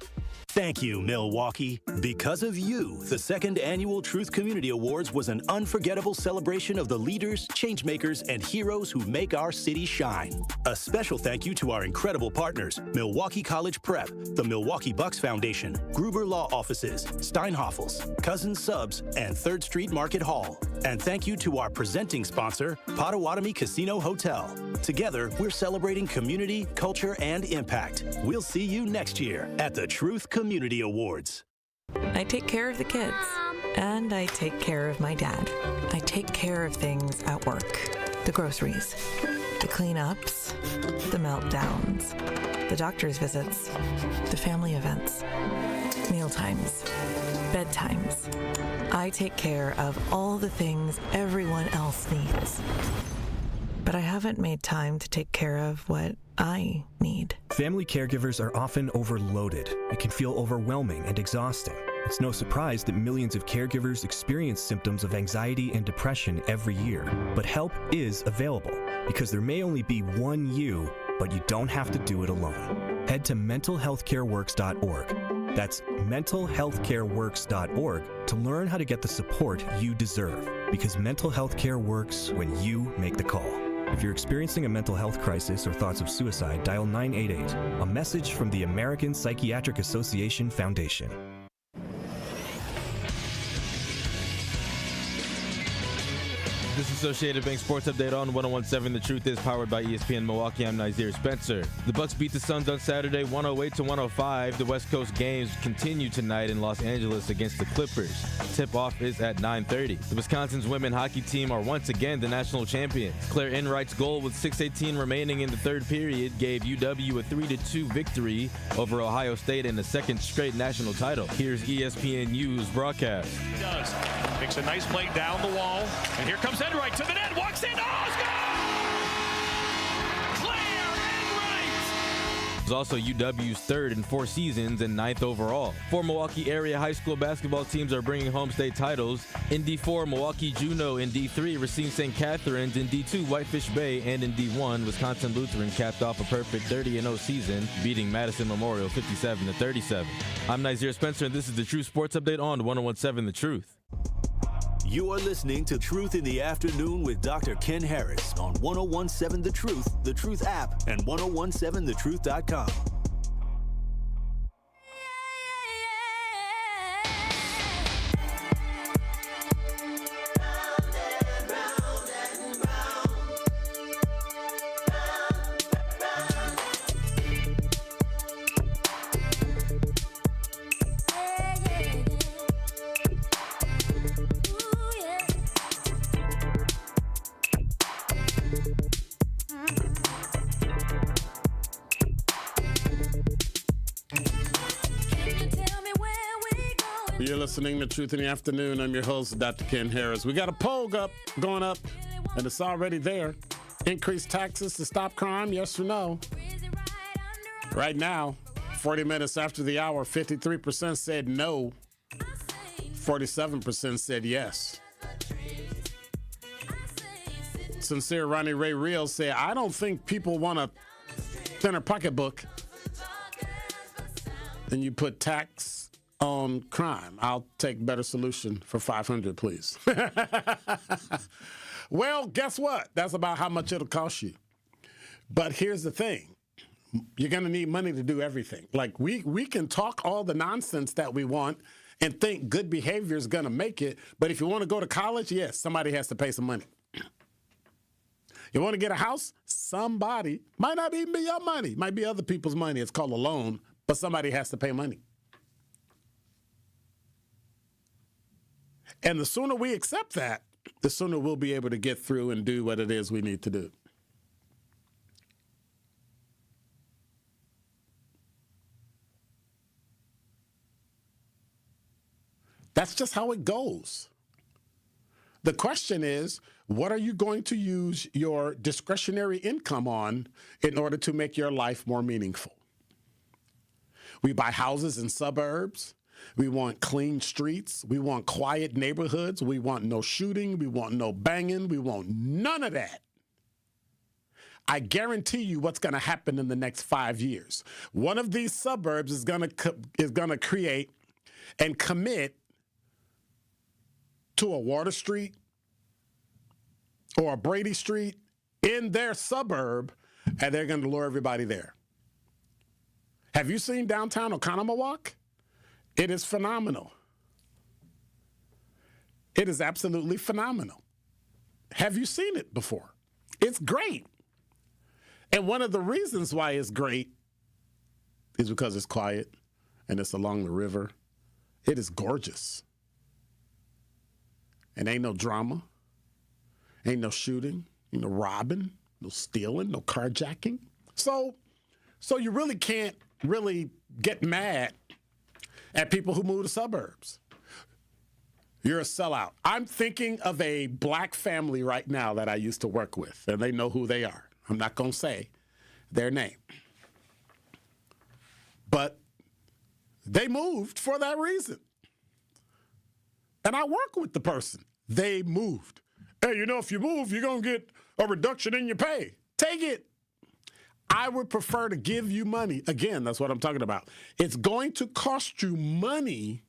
Speaker 4: Thank you, Milwaukee. Because of you, the second annual Truth Community Awards was an unforgettable celebration of the leaders, changemakers, and heroes who make our city shine. A special thank you to our incredible partners, Milwaukee College Prep, the Milwaukee Bucks Foundation, Gruber Law Offices, Steinhoffels, Cousins Subs, and 3rd Street Market Hall. And thank you to our presenting sponsor, Potawatomi Casino Hotel. Together, we're celebrating community, culture, and impact. We'll see you next year at the Truth Community Awards.
Speaker 15: I take care of the kids, and I take care of my dad. I take care of things at work. The groceries, the cleanups, the meltdowns, the doctor's visits, the family events, mealtimes, bedtimes. I take care of all the things everyone else needs. But I haven't made time to take care of what I need.
Speaker 16: Family caregivers are often overloaded. It can feel overwhelming and exhausting. It's no surprise that millions of caregivers experience symptoms of anxiety and depression every year. But help is available, because there may only be one you, but you don't have to do it alone. Head to mentalhealthcareworks.org. That's mentalhealthcareworks.org to learn how to get the support you deserve, because mental health care works when you make the call. If you're experiencing a mental health crisis or thoughts of suicide, dial 988, a message from the American Psychiatric Association Foundation.
Speaker 13: This Associated Bank Sports Update on 101.7 The Truth is powered by ESPN Milwaukee. I'm Xavier Spencer. The Bucks beat the Suns on Saturday 108-105. The West Coast games continue tonight in Los Angeles against the Clippers. Tip-off is at 9:30. The Wisconsin's women hockey team are once again the national champions. Claire Enright's goal with 6:18 remaining in the third period gave UW a 3-2 victory over Ohio State and a second straight national title. Here's ESPNU's broadcast.
Speaker 6: He does. Makes a nice play down the wall. And here comes Enright to the net. Walks in. Oh, it's gone! Claire Enright!
Speaker 13: It was also UW's third in 4 seasons and 9th overall. 4 Milwaukee area high school basketball teams are bringing home state titles. In D4, Milwaukee Juno. In D3, Racine St. Catharines. In D2, Whitefish Bay. And in D1, Wisconsin Lutheran capped off a perfect 30-0 season, beating Madison Memorial 57-37. I'm Xavier Spencer, and this is the True Sports Update on 101.7 The Truth.
Speaker 4: You are listening to Truth in the Afternoon with Dr. Ken Harris on 101.7 The Truth app, and 1017thetruth.com.
Speaker 5: You're listening to Truth in the Afternoon. I'm your host, Dr. Ken Harris. We got a poll going up, and it's already there. Increase taxes to stop crime, yes or no? Right now, 40 minutes after the hour, 53% said no. 47% said yes. Sincere Ronnie Ray Real said, I don't think people want a thinner pocketbook. Then you put tax on crime. I'll take better solution for 500, please. Well, guess what? That's about how much it'll cost you. But here's the thing. You're going to need money to do everything. Like we can talk all the nonsense that we want and think good behavior is going to make it. But if you want to go to college, yes, somebody has to pay some money. You want to get a house? Somebody. Might not even be your money. Might be other people's money. It's called a loan, but somebody has to pay money. And the sooner we accept that, the sooner we'll be able to get through and do what it is we need to do. That's just how it goes. The question is, what are you going to use your discretionary income on in order to make your life more meaningful? We buy houses in suburbs. We want clean streets. We want quiet neighborhoods. We want no shooting. We want no banging. We want none of that. I guarantee you what's going to happen in the next 5 years. One of these suburbs is going to create and commit to a Water Street or a Brady Street in their suburb, and they're going to lure everybody there. Have you seen downtown Oconomowoc? It is phenomenal. It is absolutely phenomenal. Have you seen it before? It's great. And one of the reasons why it's great is because it's quiet and it's along the river. It is gorgeous. And ain't no drama. Ain't no shooting, ain't no robbing, no stealing, no carjacking. So you really can't really get mad at people who move to suburbs. You're a sellout. I'm thinking of a black family right now that I used to work with, and they know who they are. I'm not going to say their name. But they moved for that reason. And I work with the person. They moved. Hey, if you move, you're going to get a reduction in your pay. Take it. I would prefer to give you money. Again, that's what I'm talking about. It's going to cost you money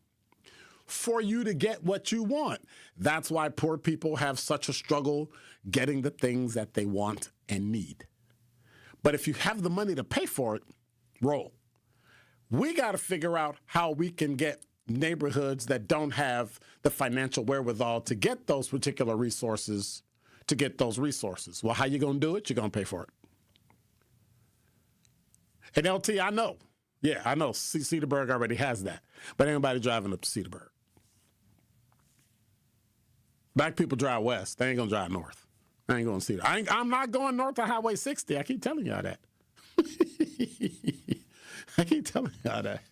Speaker 5: for you to get what you want. That's why poor people have such a struggle getting the things that they want and need. But if you have the money to pay for it, roll. We got to figure out how we can get neighborhoods that don't have the financial wherewithal to get those particular resources to get those resources. Well, how you going to do it? You're going to pay for it. And LT, I know. Yeah, I know. Cedarburg already has that. But ain't nobody driving up to Cedarburg. Black people drive west. They ain't going to drive north. I ain't going to see that. I'm not going north of Highway 60. I keep telling y'all that. I keep telling y'all that.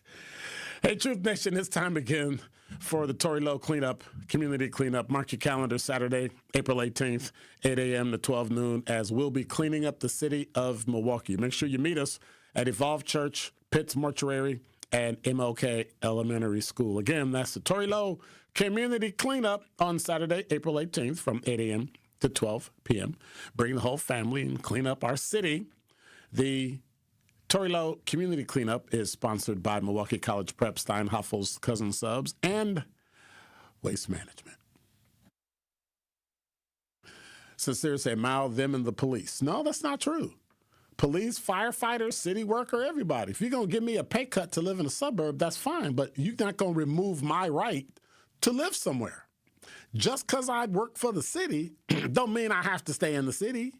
Speaker 5: Hey, Truth Nation, it's time again for the Tory Lowe cleanup, community cleanup. Mark your calendar, Saturday, April 18th, 8 a.m. to 12 noon, as we'll be cleaning up the city of Milwaukee. Make sure you meet us at Evolve Church, Pitts Mortuary, and MLK Elementary School. Again, that's the Tory Lowe community cleanup on Saturday, April 18th, from 8 a.m. to 12 p.m. Bring the whole family and clean up our city. The Tory Lowe Community Cleanup is sponsored by Milwaukee College Prep, Steinhoffel's Cousin Subs, and Waste Management. Sincere say, Mao, them, and the police. No, that's not true. Police, firefighters, city worker, everybody. If you're going to give me a pay cut to live in a suburb, that's fine, but you're not going to remove my right to live somewhere. Just because I work for the city don't mean I have to stay in the city.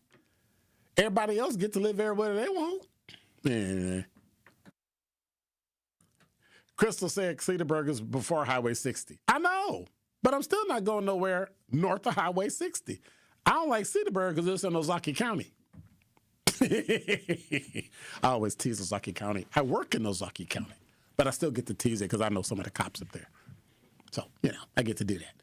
Speaker 5: Everybody else get to live everywhere they want. Yeah. Crystal said Cedarburg is before Highway 60. I know, but I'm still not going nowhere north of Highway 60. I don't like Cedarburg because it's in Ozaukee County. I always tease Ozaukee County. I work in Ozaukee County, but I still get to tease it because I know some of the cops up there. So, I get to do that.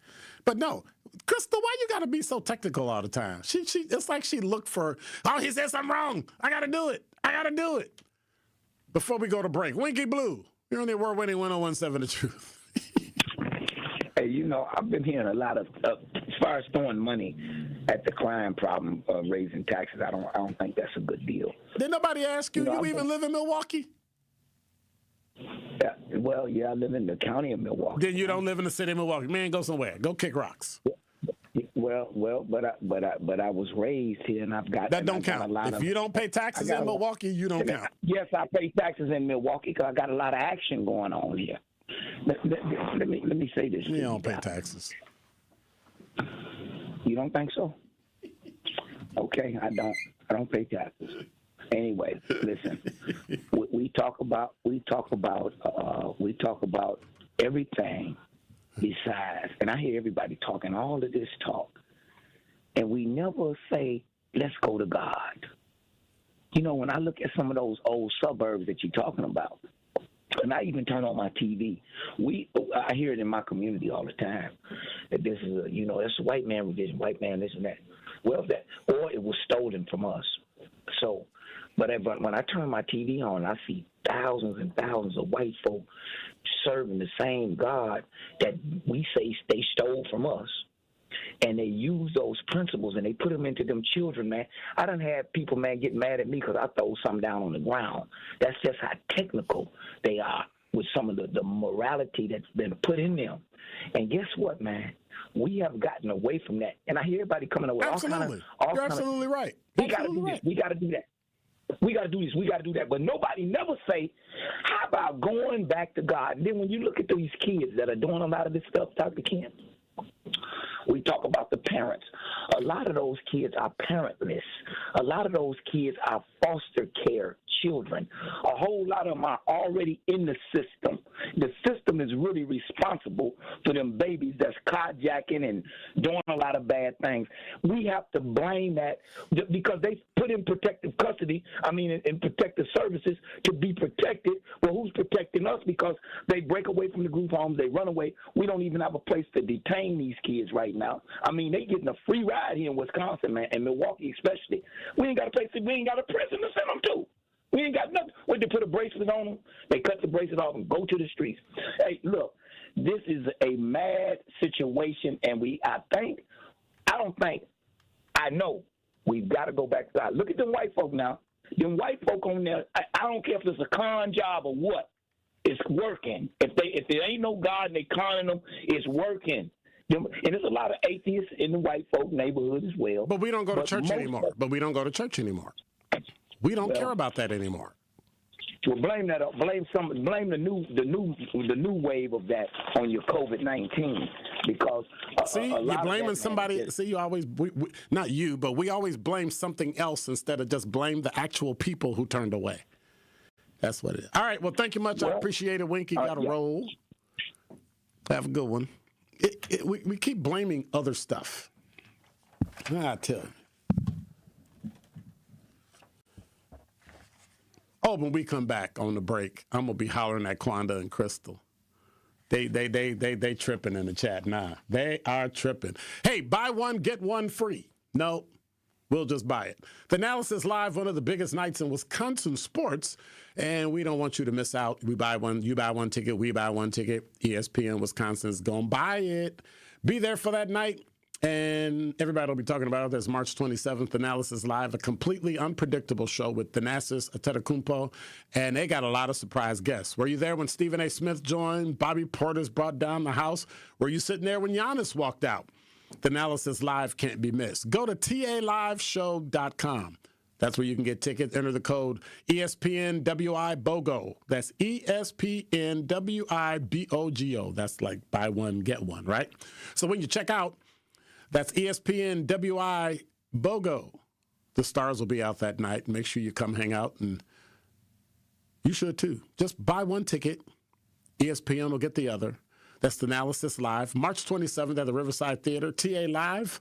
Speaker 5: But no, Crystal, why you got to be so technical all the time? She it's like she looked for, he said something wrong. I got to do it. Before we go to break, Winky Blue, you're on the award-winning 101.7 The Truth.
Speaker 17: Hey, I've been hearing a lot of, as far as throwing money at the crime problem of raising taxes, I don't think that's a good deal.
Speaker 5: Did nobody ask you, you even live in Milwaukee?
Speaker 17: Yeah, well, I live in the county of Milwaukee.
Speaker 5: Then you don't live in the city of Milwaukee. Man, go somewhere. Go kick rocks.
Speaker 17: Well, but I was raised here, and I've got
Speaker 5: that don't count. If you don't pay taxes in Milwaukee, you don't count.
Speaker 17: Yes, I pay taxes in Milwaukee because I got a lot of action going on here. Let me say this.
Speaker 5: You don't pay taxes.
Speaker 17: You don't think so? Okay, I don't pay taxes. Anyway, listen. we talk about everything besides, and I hear everybody talking all of this talk, and we never say, let's go to God. When I look at some of those old suburbs that you're talking about, and I even turn on my TV, I hear it in my community all the time that this is it's a white man religion, white man this and that. Well, or it was stolen from us. So, but when I turn my TV on, I see thousands and thousands of white folk serving the same God that we say they stole from us. And they use those principles and they put them into them children, man. I done had people, man, get mad at me because I throw something down on the ground. That's just how technical they are with some of the morality that's been put in them. And guess what, man? We have gotten away from that. And I hear everybody coming up with all kind of...
Speaker 5: You're absolutely right.
Speaker 17: We got to do this. We got to do that. We got to do this. We got to do that. But nobody never say, how about going back to God? And then when you look at these kids that are doing a lot of this stuff, Dr. Kent, we talk about the parents. A lot of those kids are parentless. A lot of those kids are foster care children. A whole lot of them are already in the system. The system is really responsible for them babies that's carjacking and doing a lot of bad things. We have to blame that because they put in protective custody, in protective services to be protected. Well, who's protecting us? Because they break away from the group homes, they run away. We don't even have a place to detain these kids right now. They getting a free ride here in Wisconsin, man, and Milwaukee especially. We ain't got a place we ain't got a prison to send them to. We ain't got nothing. When they put a bracelet on them, they cut the bracelet off and go to the streets. Hey, look, this is a mad situation, and I know we've got to go back to God. Look at them white folk now. Them white folk on there, I don't care if it's a con job or what, it's working. If there ain't no God and they conning them, it's working. And there's a lot of atheists in the white folk neighborhood as well.
Speaker 5: But we don't go to church anymore. We don't care about that anymore.
Speaker 17: Well, blame the new wave of that on your COVID-19. because
Speaker 5: you're blaming somebody. See, you always not you, but we always blame something else instead of just blame the actual people who turned away. That's what it is. All right. Well, thank you much. I appreciate it, Winky. Got to roll. Have a good one. We keep blaming other stuff. I tell you. Oh, when we come back on the break, I'm gonna be hollering at Quanda and Crystal. They tripping in the chat. Nah, they are tripping. Hey, buy one, get one free. No, we'll just buy it. The Analysis Live, one of the biggest nights in Wisconsin sports, and we don't want you to miss out. We buy one, you buy one ticket, we buy one ticket. ESPN Wisconsin's gonna buy it. Be there for that night. And everybody will be talking about it. There's March 27th, Analysis Live, a completely unpredictable show with Thanasis Antetokounmpo, and they got a lot of surprise guests. Were you there when Stephen A. Smith joined? Bobby Portis brought down the house? Were you sitting there when Giannis walked out? The Analysis Live can't be missed. Go to taliveshow.com. That's where you can get tickets. Enter the code ESPNWIBOGO. That's ESPNWIBOGO. That's like buy one, get one, right? So when you check out, that's ESPN WI BOGO. The stars will be out that night. Make sure you come hang out, and you should too. Just buy one ticket. ESPN will get the other. That's the Analysis Live, March 27th at the Riverside Theater, TALive.com.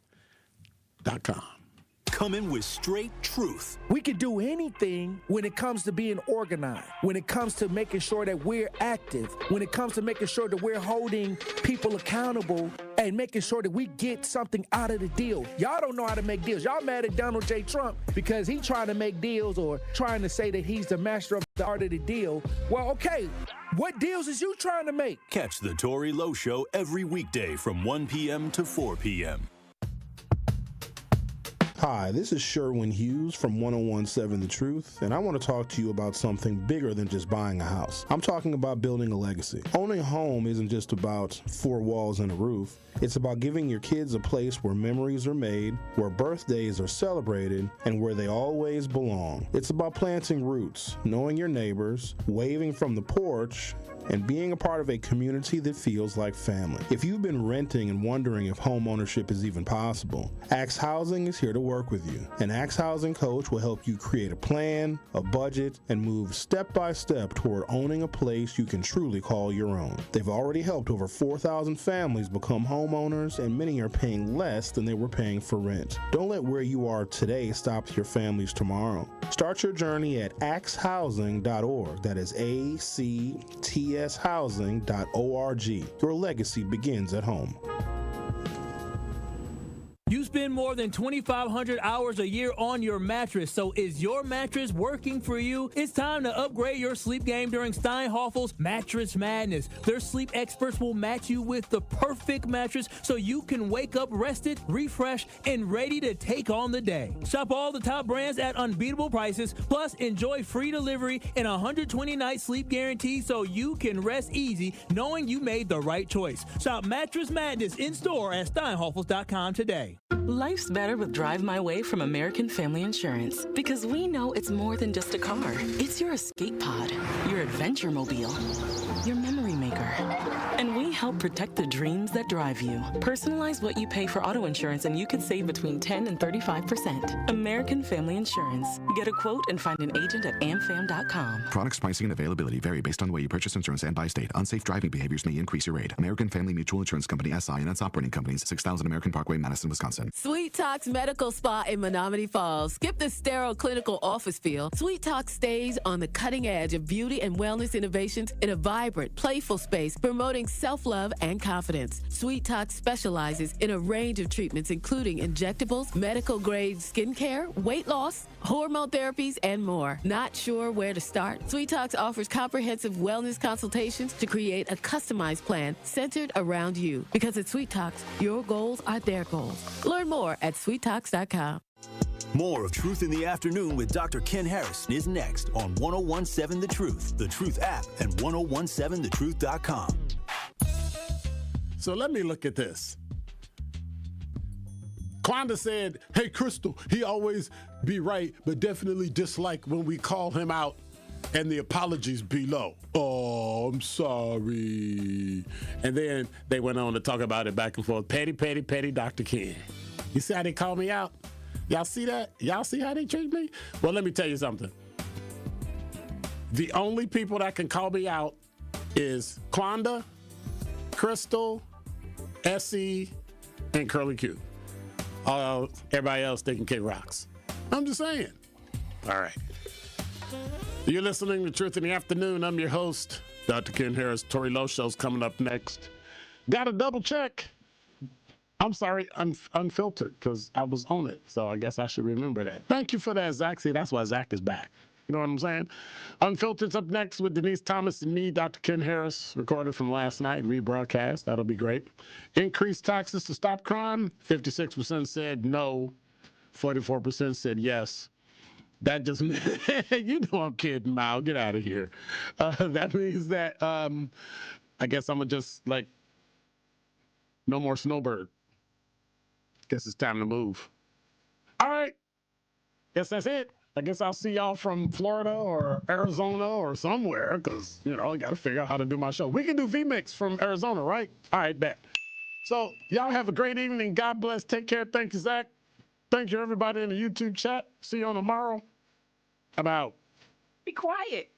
Speaker 21: Coming with straight truth.
Speaker 22: We can do anything when it comes to being organized, when it comes to making sure that we're active, when it comes to making sure that we're holding people accountable and making sure that we get something out of the deal. Y'all don't know how to make deals. Y'all mad at Donald J. Trump because he's trying to make deals or trying to say that he's the master of the art of the deal. Well, okay, what deals is you trying to make?
Speaker 4: Catch the Tory Lowe Show every weekday from 1 p.m. to 4 p.m.
Speaker 8: Hi, this is Sherwin Hughes from 1017 The Truth, and I want to talk to you about something bigger than just buying a house. I'm talking about building a legacy. Owning a home isn't just about four walls and a roof. It's about giving your kids a place where memories are made, where birthdays are celebrated, and where they always belong. It's about planting roots, knowing your neighbors, waving from the porch, and being a part of a community that feels like family. If you've been renting and wondering if home ownership is even possible, Axe Housing is here to work with you. An Axe Housing coach will help you create a plan, a budget, and move step by step toward owning a place you can truly call your own. They've already helped over 4,000 families become homeowners, and many are paying less than they were paying for rent. Don't let where you are today stop your families tomorrow. Start your journey at axehousing.org. That is ACTShousing.org. Your legacy begins at home.
Speaker 23: You spend more than 2,500 hours a year on your mattress, so is your mattress working for you? It's time to upgrade your sleep game during Steinhoffel's Mattress Madness. Their sleep experts will match you with the perfect mattress so you can wake up rested, refreshed, and ready to take on the day. Shop all the top brands at unbeatable prices, plus enjoy free delivery and a 120-night sleep guarantee so you can rest easy knowing you made the right choice. Shop Mattress Madness in-store at steinhoffels.com today.
Speaker 24: Life's better with Drive My Way from American Family Insurance because we know it's more than just a car. It's your escape pod, your adventure mobile, your memory maker. And we help protect the dreams that drive you. Personalize what you pay for auto insurance and you could save between 10 and 35%. American Family Insurance. Get a quote and find an agent at amfam.com.
Speaker 19: Products, pricing, and availability vary based on the way you purchase insurance and by state. Unsafe driving behaviors may increase your rate. American Family Mutual Insurance Company, SI, and its operating companies, 6000 American Parkway, Madison, Wisconsin.
Speaker 25: Sweet Talks Medical Spa in Menominee Falls. Skip the sterile clinical office feel. Sweet Talk stays on the cutting edge of beauty and wellness innovations in a vibrant, playful space promoting self-love and confidence. Sweet Talk specializes in a range of treatments including injectables, medical-grade skincare, weight loss, hormone therapies, and more. Not sure where to start? Sweet Talks offers comprehensive wellness consultations to create a customized plan centered around you. Because at Sweet Talks, your goals are their goals. Learn more at sweettalks.com.
Speaker 4: More of Truth in the Afternoon with Dr. Ken Harrison is next on 1017 The Truth, The Truth app, and 1017thetruth.com.
Speaker 5: So let me look at this. Quanda said, hey, Crystal, he always be right, but definitely dislike when we call him out and the apologies below. Oh, I'm sorry. And then they went on to talk about it back and forth. Petty, petty, petty Dr. Ken. You see how they call me out? Y'all see that? Y'all see how they treat me? Well, let me tell you something. The only people that can call me out is Quanda, Crystal, Essie, and Curly Q. Everybody else, they can kick rocks. I'm just saying. All right. You're listening to Truth in the Afternoon. I'm your host, Dr. Ken Harris. Tori Lowe Show's coming up next. Got to double check. I'm sorry, unfiltered, because I was on it. So I guess I should remember that. Thank you for that, Zach. See, that's why Zach is back. You know what I'm saying? Unfiltered's up next with Denise Thomas and me, Dr. Ken Harris, recorded from last night, rebroadcast. That'll be great. Increased taxes to stop crime. 56% said no. 44% said yes. That just, you know I'm kidding, Mal. Get out of here. That means that I guess I'm going to just, like, no more snowbird. Guess it's time to move. All right. Guess that's it. I guess I'll see y'all from Florida or Arizona or somewhere because, you know, I got to figure out how to do my show. We can do VMix from Arizona, right? All right, bet. So y'all have a great evening. God bless. Take care. Thank you, Zach. Thank you, everybody in the YouTube chat. See you on tomorrow. I'm out.
Speaker 1: Be quiet.